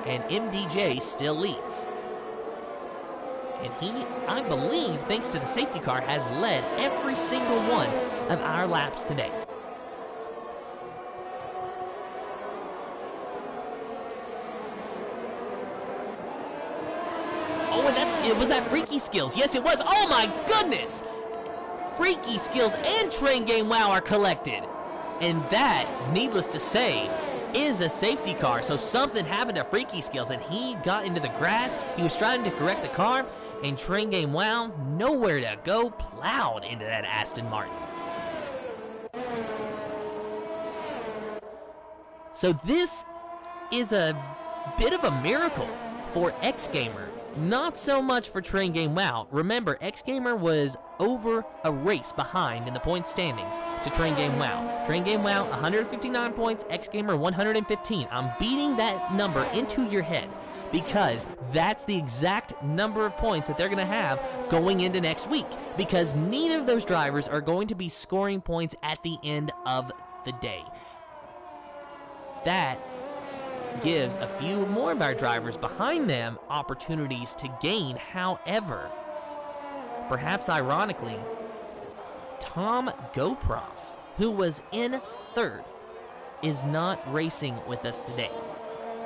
And MDJ still leads. And he, I believe, thanks to the safety car, has led every single one of our laps today. Oh, and was that Freaky Skills? Yes, it was. Oh my goodness! Freaky Skills and Train Game Wow are collected. And that, needless to say, is a safety car. So something happened to Freaky Skills, and he got into the grass. He was trying to correct the car, and Train Game Wow, nowhere to go, plowed into that Aston Martin. So this is a bit of a miracle for X-Gamer. Not so much for Train Game Wow. Remember, X-Gamer was over a race behind in the point standings to Train Game Wow. Train Game Wow, 159 points, X-Gamer 115. I'm beating that number into your head because that's the exact number of points that they're going to have going into next week, because neither of those drivers are going to be scoring points at the end of the day. That gives a few more of our drivers behind them opportunities to gain. However, perhaps ironically, Tom Goproff, who was in third, is not racing with us today.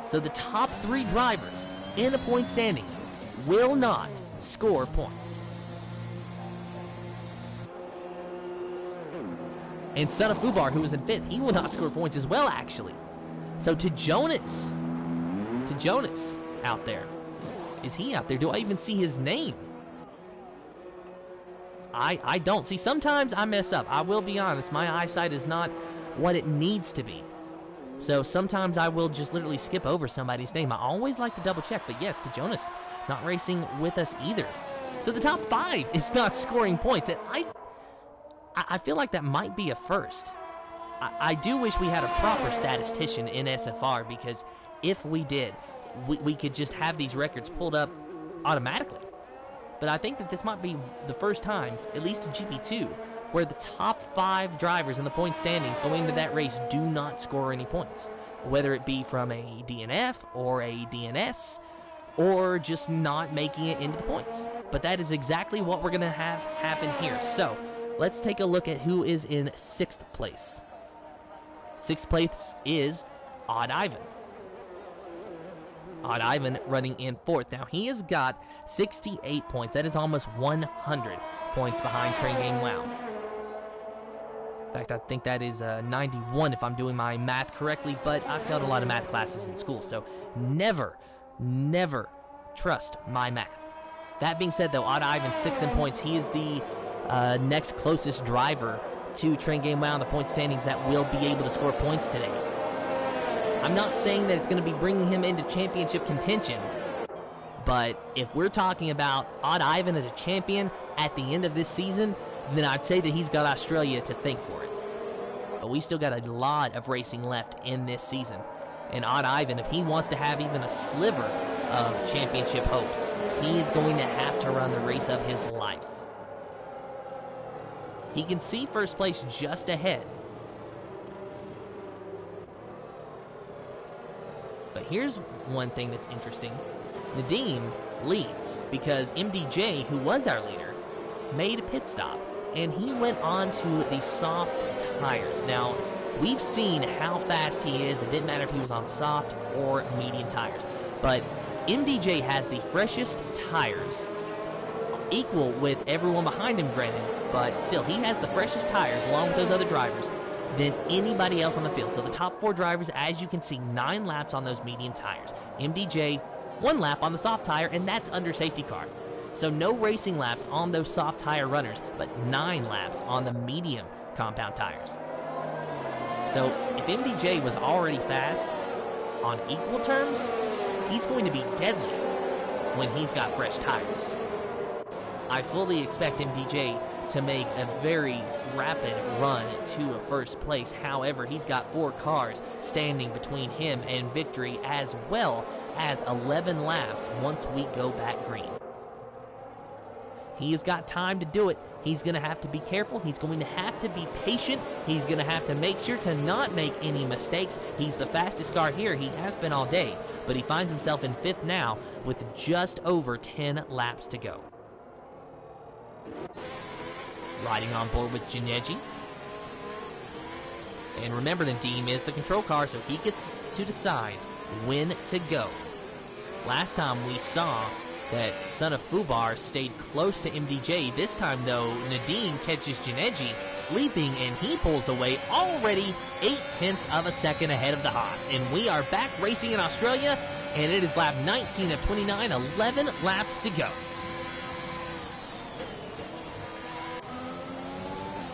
So the top 3 drivers in the point standings will not score points. And Son of Fubar, who was in 5th, he will not score points as well, actually. So to Jonas out there. Is he out there? Do I even see his name? I don't. See, sometimes I mess up. I will be honest. My eyesight is not what it needs to be. So sometimes I will just literally skip over somebody's name. I always like to double check. But yes, to Jonas, not racing with us either. So the top 5 is not scoring points. And I feel like that might be a first. I do wish we had a proper statistician in SFR, because if we did, we could just have these records pulled up automatically. But I think that this might be the first time, at least in GP2, where the top 5 drivers in the point standings going into that race do not score any points. whether it be from a DNF or a DNS or just not making it into the points. But that is exactly what we're going to have happen here. So let's take a look at who is in 6th place. 6th place is Odd Ivan. Odd Ivan running in 4th. Now, he has got 68 points. That is almost 100 points behind Train Game Wow. In fact, I think that is 91 if I'm doing my math correctly, but I failed a lot of math classes in school, so never trust my math. That being said, though, Odd Ivan 6th in points. He is the next closest driver to Train Game Wow in the point standings that will be able to score points today. I'm not saying that it's going to be bringing him into championship contention, but if we're talking about Odd Ivan as a champion at the end of this season, then I'd say that he's got Australia to thank for it. But we still got a lot of racing left in this season. And Odd Ivan, if he wants to have even a sliver of championship hopes, he is going to have to run the race of his life. He can see first place just ahead. But here's one thing that's interesting. Nadeem leads because MDJ, who was our leader, made a pit stop, and he went on to the soft tires. Now, we've seen how fast he is. It didn't matter if he was on soft or medium tires. But MDJ has the freshest tires, equal with everyone behind him, granted, but still, he has the freshest tires, along with those other drivers, than anybody else on the field. So the top 4 drivers, as you can see, 9 laps on those medium tires. MDJ, 1 lap on the soft tire, and that's under safety car. So no racing laps on those soft tire runners, but 9 laps on the medium compound tires. So if MDJ was already fast on equal terms, he's going to be deadly when he's got fresh tires. I fully expect MDJ to make a very rapid run to a first place. However, he's got 4 cars standing between him and victory, as well as 11 laps once we go back green. He has got time to do it. He's going to have to be careful. He's going to have to be patient. He's going to have to make sure to not make any mistakes. He's the fastest car here. He has been all day, but he finds himself in 5th now with just over 10 laps to go. Riding on board with Janeji. And remember, Nadeem is the control car, so he gets to decide when to go. Last time we saw that Son of Fubar stayed close to MDJ. This time, though, Nadeem catches Janeji sleeping, and he pulls away already 0.8 of a second ahead of the Haas. And we are back racing in Australia, and it is lap 19 of 29, 11 laps to go.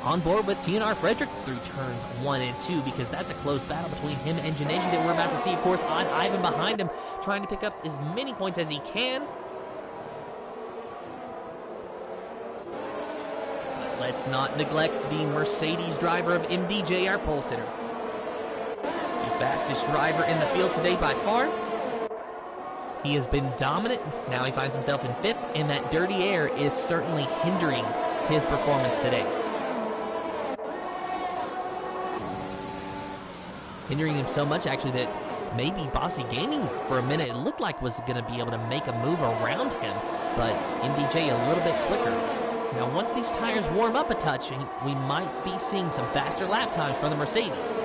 On board with TNR Frederick through turns 1 and 2, because that's a close battle between him and Janeji that we're about to see. Of course, Odd Ivan behind him, trying to pick up as many points as he can. But let's not neglect the Mercedes driver of MDJ, our pole sitter. The fastest driver in the field today by far. He has been dominant. Now he finds himself in 5th, and that dirty air is certainly hindering his performance today. Hindering him so much, actually, that maybe Bossy Gaming, for a minute, it looked like was going to be able to make a move around him, but MDJ a little bit quicker. Now, once these tires warm up a touch, we might be seeing some faster lap times from the Mercedes.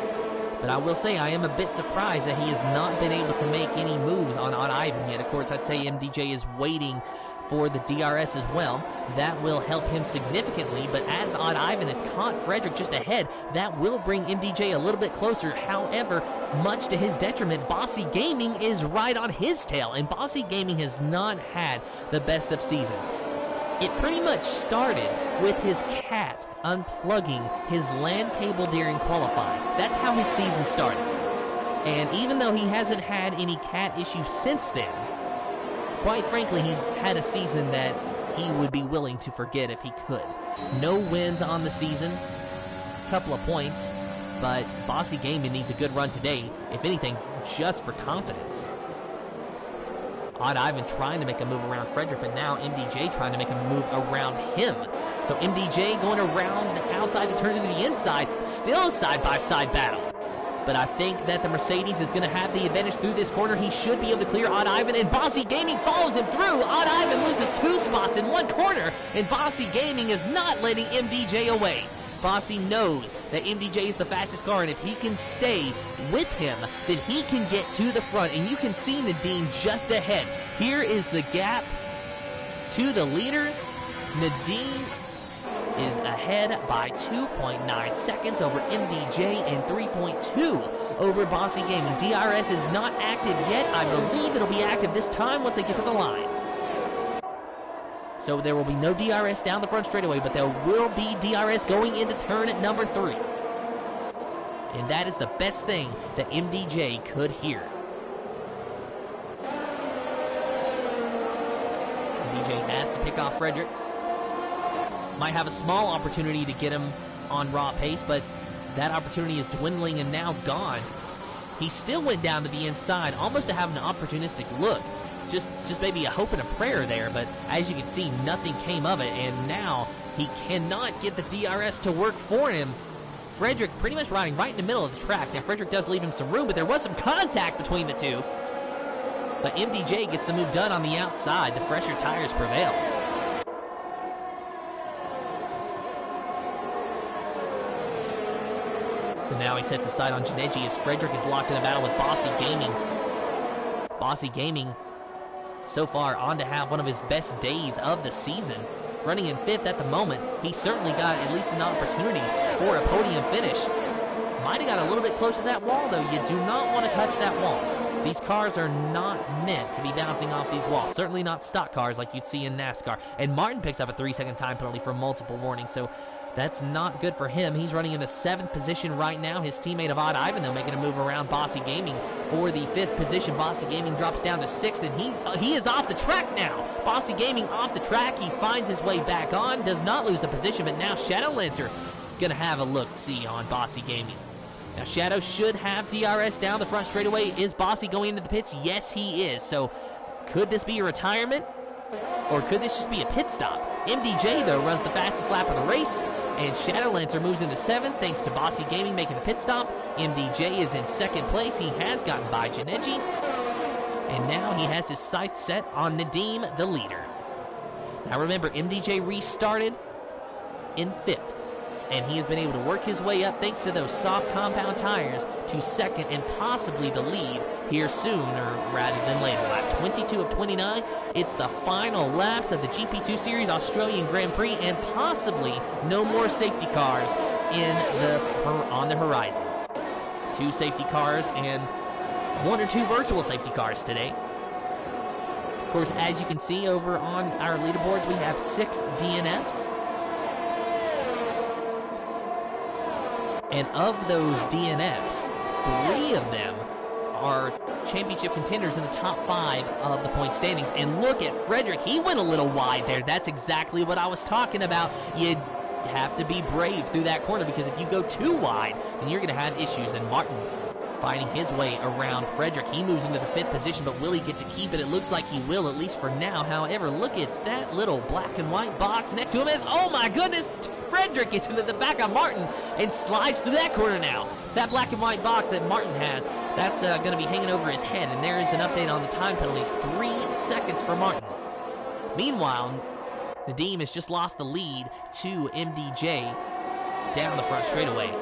But I will say I am a bit surprised that he has not been able to make any moves on Odd Ivan yet. Of course, I'd say MDJ is waiting for the DRS as well. That will help him significantly, but as Odd Ivan has caught Frederick just ahead, that will bring MDJ a little bit closer. However, much to his detriment, Bossy Gaming is right on his tail, and Bossy Gaming has not had the best of seasons. It pretty much started with his cat unplugging his LAN cable during qualifying. That's how his season started. And even though he hasn't had any cat issues since then, quite frankly, he's had a season that he would be willing to forget if he could. No wins on the season, a couple of points, but Bossy Gaming needs a good run today, if anything, just for confidence. Odd Ivan trying to make a move around Frederick, but now MDJ trying to make a move around him. So MDJ going around the outside that turns into the inside, still a side-by-side battle. but I think that the Mercedes is going to have the advantage through this corner. He should be able to clear Odd Ivan, and Bossy Gaming follows him through. Odd Ivan loses 2 spots in 1 corner, and Bossy Gaming is not letting MDJ away. Bossy knows that MDJ is the fastest car, and if he can stay with him, then he can get to the front, and you can see Nadeem just ahead. Here is the gap to the leader. Nadeem is ahead by 2.9 seconds over MDJ and 3.2 over Bossy Gaming. DRS is not active yet. I believe it'll be active this time once they get to the line. So there will be no DRS down the front straightaway, but there will be DRS going into turn at number 3. And that is the best thing that MDJ could hear. MDJ has to pick off Frederick. Might have a small opportunity to get him on raw pace, but that opportunity is dwindling and now gone. He still went down to the inside, almost to have an opportunistic look. Just maybe a hope and a prayer there, but as you can see, nothing came of it, and now he cannot get the DRS to work for him. Frederick pretty much riding right in the middle of the track. Now, Frederick does leave him some room, but there was some contact between the two. But MDJ gets the move done on the outside. The fresher tires prevail. So now he sets aside on Janeji as Frederick is locked in a battle with Bossy Gaming. Bossy Gaming so far on to have one of his best days of the season. Running in 5th at the moment, he certainly got at least an opportunity for a podium finish. Might have got a little bit close to that wall, though. You do not want to touch that wall. These cars are not meant to be bouncing off these walls. Certainly not stock cars like you'd see in NASCAR. And Martin picks up a 3-second time penalty for multiple warnings, so that's not good for him. He's running in the 7th position right now. His teammate of Odd Ivan, though, making a move around Bossy Gaming for the 5th position. Bossy Gaming drops down to 6th, and he is off the track now. Bossy Gaming off the track. He finds his way back on, does not lose the position, but now Shadow Lancer going to have a look-see on Bossy Gaming. Now, Shadow should have DRS down the front straightaway. Is Bossy going into the pits? Yes, he is. So, could this be a retirement? Or could this just be a pit stop? MDJ, though, runs the fastest lap of the race. And Shadow Lancer moves into 7th thanks to Bossy Gaming making the pit stop. MDJ is in 2nd place. He has gotten by Janeji. And now he has his sights set on Nadeem, the leader. Now remember, MDJ restarted in 5th. And he has been able to work his way up thanks to those soft compound tires to 2nd and possibly the lead here sooner rather than later. Lap 22 of 29. It's the final laps of the GP2 Series Australian Grand Prix, and possibly no more safety cars on the horizon. 2 safety cars and 1 or 2 virtual safety cars today. Of course, as you can see over on our leaderboards, we have 6 DNFs. And of those DNFs, 3 of them are championship contenders in the top 5 of the point standings. And look at Frederick. He went a little wide there. That's exactly what I was talking about. You have to be brave through that corner, because if you go too wide, then you're going to have issues. And Martin fighting his way around Frederick. He moves into the 5th position, but will he get to keep it? It looks like he will, at least for now. However, look at that little black and white box next to him. Oh my goodness! Frederick gets into the back of Martin and slides through that corner now. That black and white box that Martin has, that's going to be hanging over his head, and there is an update on the time penalties. 3 seconds for Martin. Meanwhile, Nadeem has just lost the lead to MDJ down the front straightaway.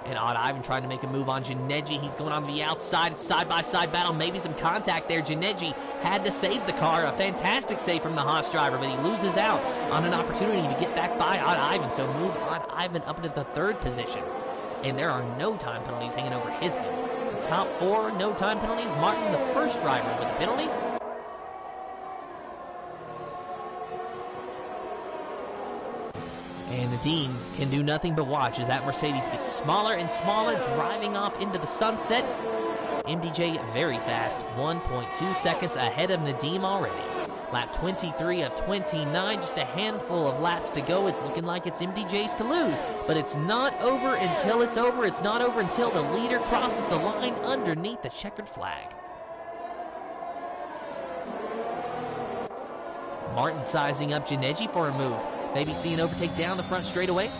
And Odd Ivan trying to make a move on Janeji. He's going on the outside. It's side-by-side battle. Maybe some contact there. Janeji had to save the car. A fantastic save from the Haas driver, but he loses out on an opportunity to get back by Odd Ivan. So move Odd Ivan up into the 3rd position. And there are no time penalties hanging over his head. The top 4, no time penalties. Martin, the first driver with a penalty. And Nadeem can do nothing but watch as that Mercedes gets smaller and smaller, driving off into the sunset. MDJ very fast, 1.2 seconds ahead of Nadeem already. Lap 23 of 29, just a handful of laps to go. It's looking like it's MDJ's to lose, but it's not over until it's over. It's not over until the leader crosses the line underneath the checkered flag. Martin sizing up Janeji for a move. Maybe see an overtake down the front straightaway.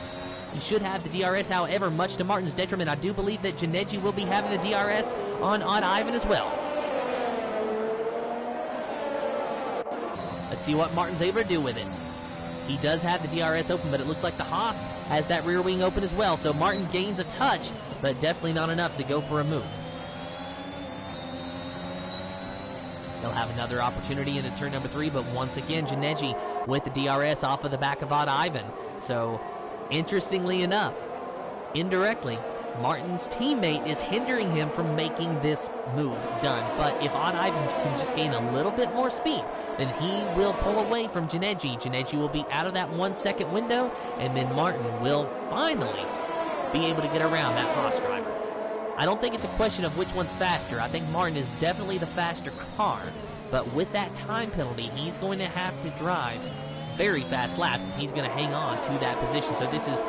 He should have the DRS, however, much to Martin's detriment. I do believe that Janeji will be having the DRS on Odd Ivan as well. Let's see what Martin's able to do with it. He does have the DRS open, but it looks like the Haas has that rear wing open as well. So Martin gains a touch, but definitely not enough to go for a move. He'll have another opportunity into turn number 3, but once again, Janeji with the DRS off of the back of Odd Ivan. So, interestingly enough, indirectly, Martin's teammate is hindering him from making this move done. But if Odd Ivan can just gain a little bit more speed, then he will pull away from Janeji. Janeji will be out of that 1 second window, and then Martin will finally be able to get around that Haas driver. I don't think it's a question of which one's faster. I think Martin is definitely the faster car, but with that time penalty, he's going to have to drive very fast laps, and he's going to hang on to that position. So this is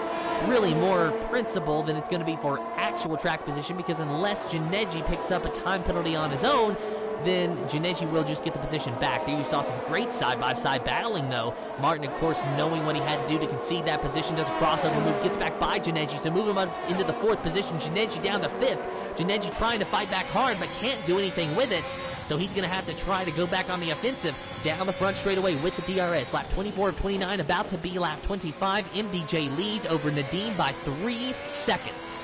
really more principle than it's going to be for actual track position, because unless Janeji picks up a time penalty on his own, then Janeji will just get the position back. There you saw some great side-by-side battling, though. Martin, of course, knowing what he had to do to concede that position, does a crossover move, gets back by Janeji, so move him up into the 4th position. Janeji down to 5th. Janeji trying to fight back hard, but can't do anything with it. So he's going to have to try to go back on the offensive down the front straightaway with the DRS. Lap 24 of 29, about to be lap 25. MDJ leads over Nadim by 3 seconds.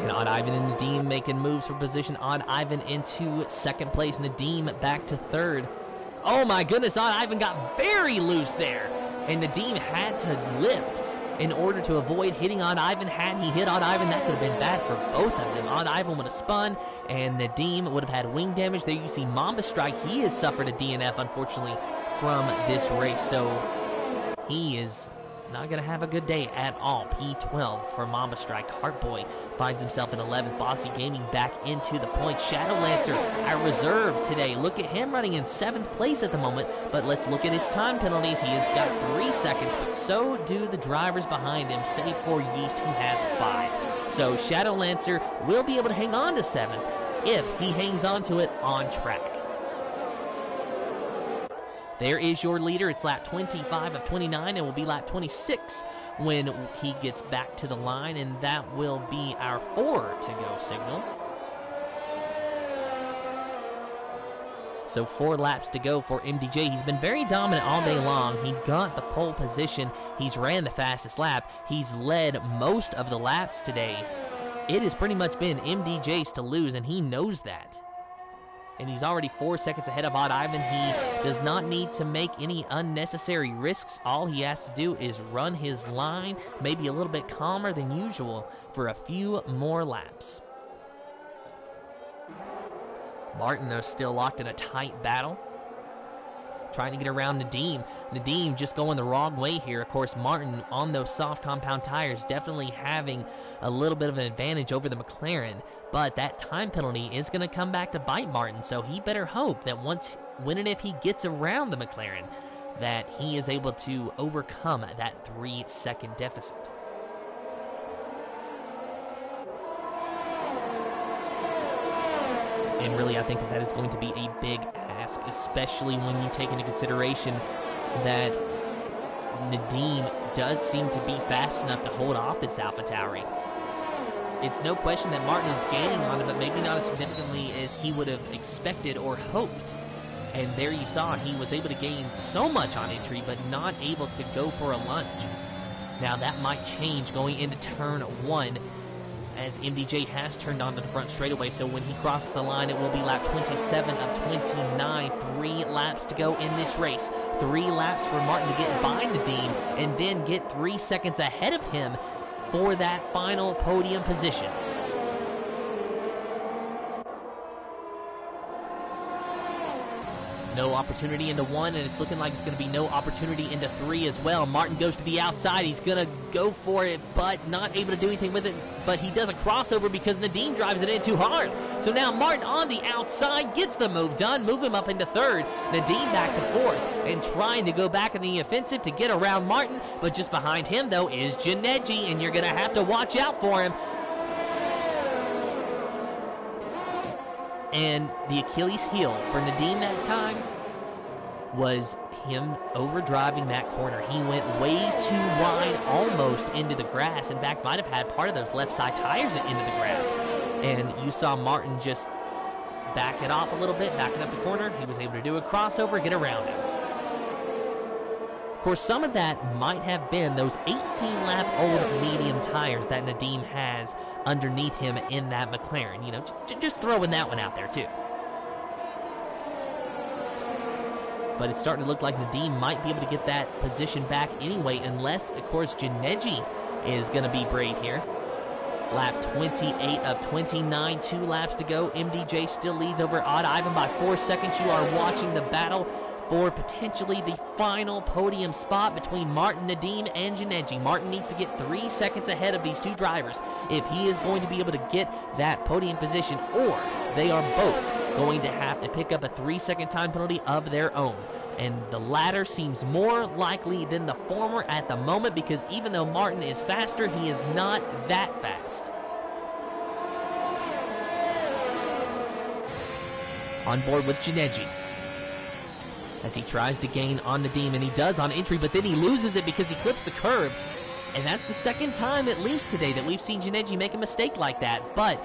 Odd Ivan and Nadim making moves for position. Odd Ivan into 2nd place. Nadim back to 3rd. Oh my goodness, Odd Ivan got very loose there. And Nadim had to lift in order to avoid hitting Odd Ivan. Had he hit Odd Ivan, that could have been bad for both of them. Odd Ivan would have spun, and Nadim would have had wing damage. There you see Mamba Strike. He has suffered a DNF, unfortunately, from this race. So he is not going to have a good day at all. P12 for Mamba Strike. Heartboy finds himself in 11th. Bossy Gaming back into the points. Shadow Lancer at reserve today. Look at him running in 7th place at the moment, but let's look at his time penalties. He has got 3 seconds, but so do the drivers behind him, save for Yeast, who has 5. So Shadow Lancer will be able to hang on to 7th if he hangs on to it on track. There is your leader. It's lap 25 of 29, and will be lap 26 when he gets back to the line, and that will be our 4 to go signal. So 4 laps to go for MDJ. He's been very dominant all day long. He got the pole position. He's ran the fastest lap. He's led most of the laps today. It has pretty much been MDJ's to lose, and he knows that. And he's already 4 seconds ahead of Odd Ivan. He does not need to make any unnecessary risks. All he has to do is run his line, maybe a little bit calmer than usual, for a few more laps. Martin is still locked in a tight battle, trying to get around Nadim. Nadim just going the wrong way here. Of course, Martin on those soft compound tires definitely having a little bit of an advantage over the McLaren, but that time penalty is going to come back to bite Martin, so he better hope that when and if he gets around the McLaren, that he is able to overcome that 3-second deficit. And really, I think that is going to be a big ask, especially when you take into consideration that Nadim does seem to be fast enough to hold off this AlphaTauri. It's no question that Martin is gaining on it, but maybe not as significantly as he would have expected or hoped. And there you saw he was able to gain so much on entry, but not able to go for a lunge. Now that might change going into turn 1, as MDJ has turned onto the front straightaway, so when he crosses the line, it will be lap 27 of 29. 3 laps to go in this race. 3 laps for Martin to get by Nadim, and then get 3 seconds ahead of him for that final podium position. No opportunity into 1, and it's looking like it's going to be no opportunity into 3 as well. Martin goes to the outside. He's going to go for it, but not able to do anything with it. But he does a crossover because Nadeem drives it in too hard. So now Martin on the outside gets the move done, move him up into 3rd. Nadeem back to 4th and trying to go back in the offensive to get around Martin. But just behind him, though, is Janeji, and you're going to have to watch out for him. And the Achilles heel for Nadeem that time was him overdriving that corner. He went way too wide, almost into the grass. In fact, might have had part of those left side tires into the grass. And you saw Martin just back it off a little bit, backing up the corner. He was able to do a crossover, get around him. Of course, some of that might have been those 18-lap-old medium tires that Nadeem has underneath him in that McLaren. You know, just throwing that one out there, too. But it's starting to look like Nadeem might be able to get that position back anyway, unless, of course, Janeji is going to be brave here. Lap 28 of 29, 2 laps to go. MDJ still leads over Odd Ivan by 4 seconds. You are watching the battle for potentially the final podium spot between Martin, Nadeem, and Janeji. Martin needs to get 3 seconds ahead of these two drivers if he is going to be able to get that podium position, or they are both going to have to pick up a 3-second time penalty of their own. And the latter seems more likely than the former at the moment, because even though Martin is faster, he is not that fast. On board with Janeji as he tries to gain on Nadeem, and he does on entry, but then he loses it because he clips the curb. And that's the second time, at least today, that we've seen Janeji make a mistake like that. But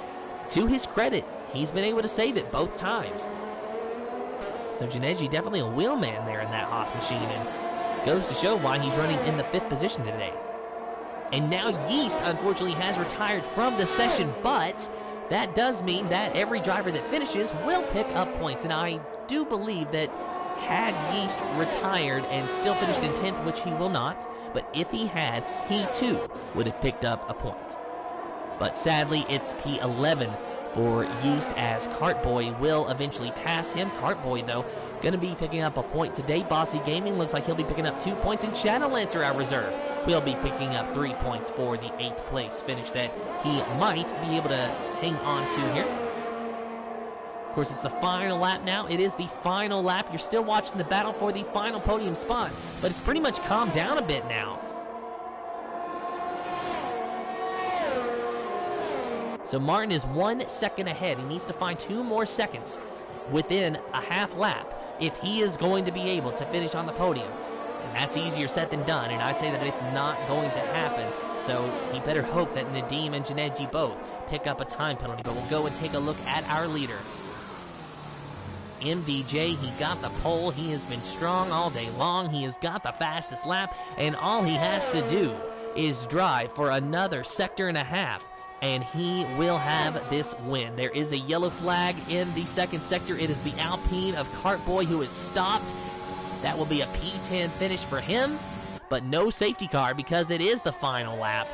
to his credit, he's been able to save it both times. So Janeji definitely a wheelman there in that Haas machine, and goes to show why he's running in the 5th position today. And now Yeast, unfortunately, has retired from the session, but that does mean that every driver that finishes will pick up points. And I do believe that had Yeast retired and still finished in 10th, which he will not, but if he had, he too would have picked up a point. But sadly, it's P11 for Yeast, as Cartboy will eventually pass him. Cartboy, though, going to be picking up a point today. Bossy Gaming looks like he'll be picking up 2 points, and Shadowlancer, our reserve, will be picking up 3 points for the 8th place finish that he might be able to hang on to here. Of course, it's the final lap now. It is the final lap. You're still watching the battle for the final podium spot, but it's pretty much calmed down a bit now. So Martin is 1 second ahead. He needs to find 2 more seconds within a half lap if he is going to be able to finish on the podium. And that's easier said than done, and I'd say that it's not going to happen. So he better hope that Nadeem and Janeji both pick up a time penalty. But we'll go and take a look at our leader. MDJ, he got the pole. He has been strong all day long. He has got the fastest lap, and all he has to do is drive for another sector and a half, and he will have this win. There is a yellow flag in the second sector. It is the Alpine of Cartboy who is stopped. That will be a P10 finish for him, but no safety car because it is the final lap.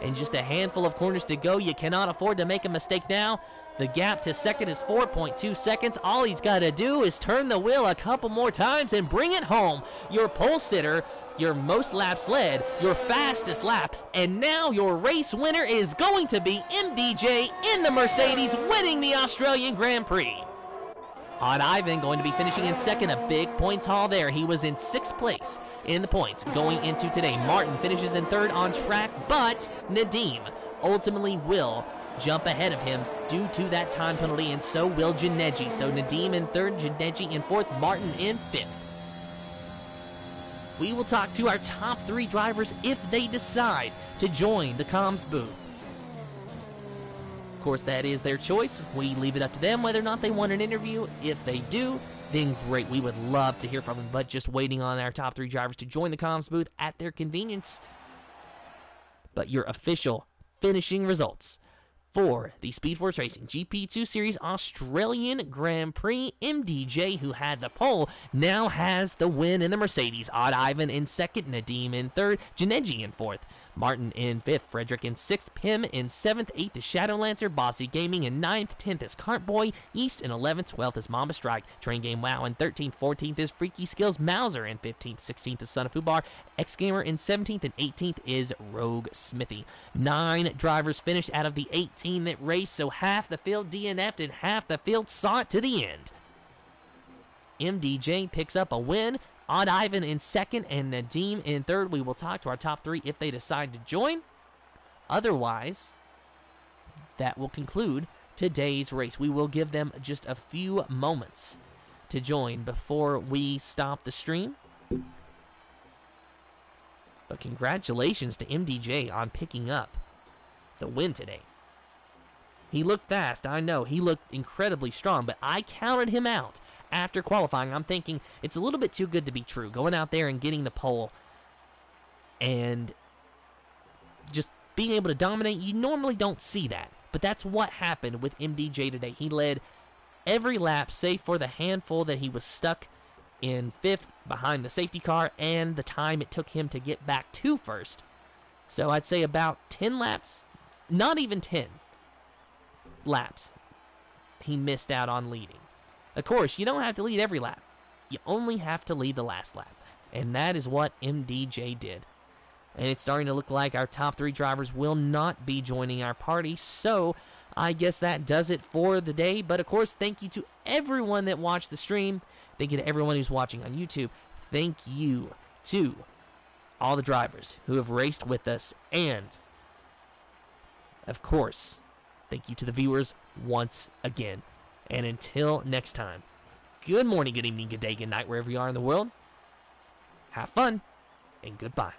And just a handful of corners to go. You cannot afford to make a mistake now. The gap to second is 4.2 seconds. All he's got to do is turn the wheel a couple more times and bring it home. Your pole sitter, your most laps led, your fastest lap, and now your race winner is going to be MDJ in the Mercedes, winning the Australian Grand Prix. Odd Ivan going to be finishing in second, a big points haul there. He was in 6th place in the points going into today. Martin finishes in 3rd on track, but Nadeem ultimately will jump ahead of him due to that time penalty, and so will Janeji. So Nadeem in 3rd, Janeji in 4th, Martin in 5th. We will talk to our top 3 drivers if they decide to join the comms booth. Of course, that is their choice. We leave it up to them whether or not they want an interview. If they do, then great. We would love to hear from them, but just waiting on our top 3 drivers to join the comms booth at their convenience. But your official finishing results for the Speed Force Racing GP2 Series Australian Grand Prix. MDJ, who had the pole, now has the win in the Mercedes. Odd Ivan in 2nd, Nadeem in 3rd, Janeji in 4th. Martin in 5th, Frederick in 6th, Pim in 7th, 8th is Shadowlancer, Bossy Gaming in 9th, 10th is Cartboy, East in 11th, 12th is Mamba Strike, Train Game Wow in 13th, 14th is Freaky Skills, Mauser in 15th, 16th is Son of Fubar, X Gamer in 17th, and 18th is Rogue Smithy. 9 drivers finished out of the 18 that raced, so half the field DNF'd and half the field saw it to the end. MDJ picks up a win. Odd Ivan in 2nd and Nadim in 3rd. We will talk to our top 3 if they decide to join. Otherwise, that will conclude today's race. We will give them just a few moments to join before we stop the stream. But congratulations to MDJ on picking up the win today. He looked fast, I know. He looked incredibly strong, but I counted him out. After qualifying, I'm thinking it's a little bit too good to be true. Going out there and getting the pole and just being able to dominate, you normally don't see that. But that's what happened with MDJ today. He led every lap, save for the handful that he was stuck in 5th behind the safety car and the time it took him to get back to 1st. So I'd say about 10 laps, not even 10 laps, he missed out on leading. Of course, you don't have to lead every lap. You only have to lead the last lap. And that is what MDJ did. And it's starting to look like our top 3 drivers will not be joining our party. So I guess that does it for the day. But of course, thank you to everyone that watched the stream. Thank you to everyone who's watching on YouTube. Thank you to all the drivers who have raced with us. And, of course, thank you to the viewers once again. And until next time, good morning, good evening, good day, good night, wherever you are in the world. Have fun, and goodbye.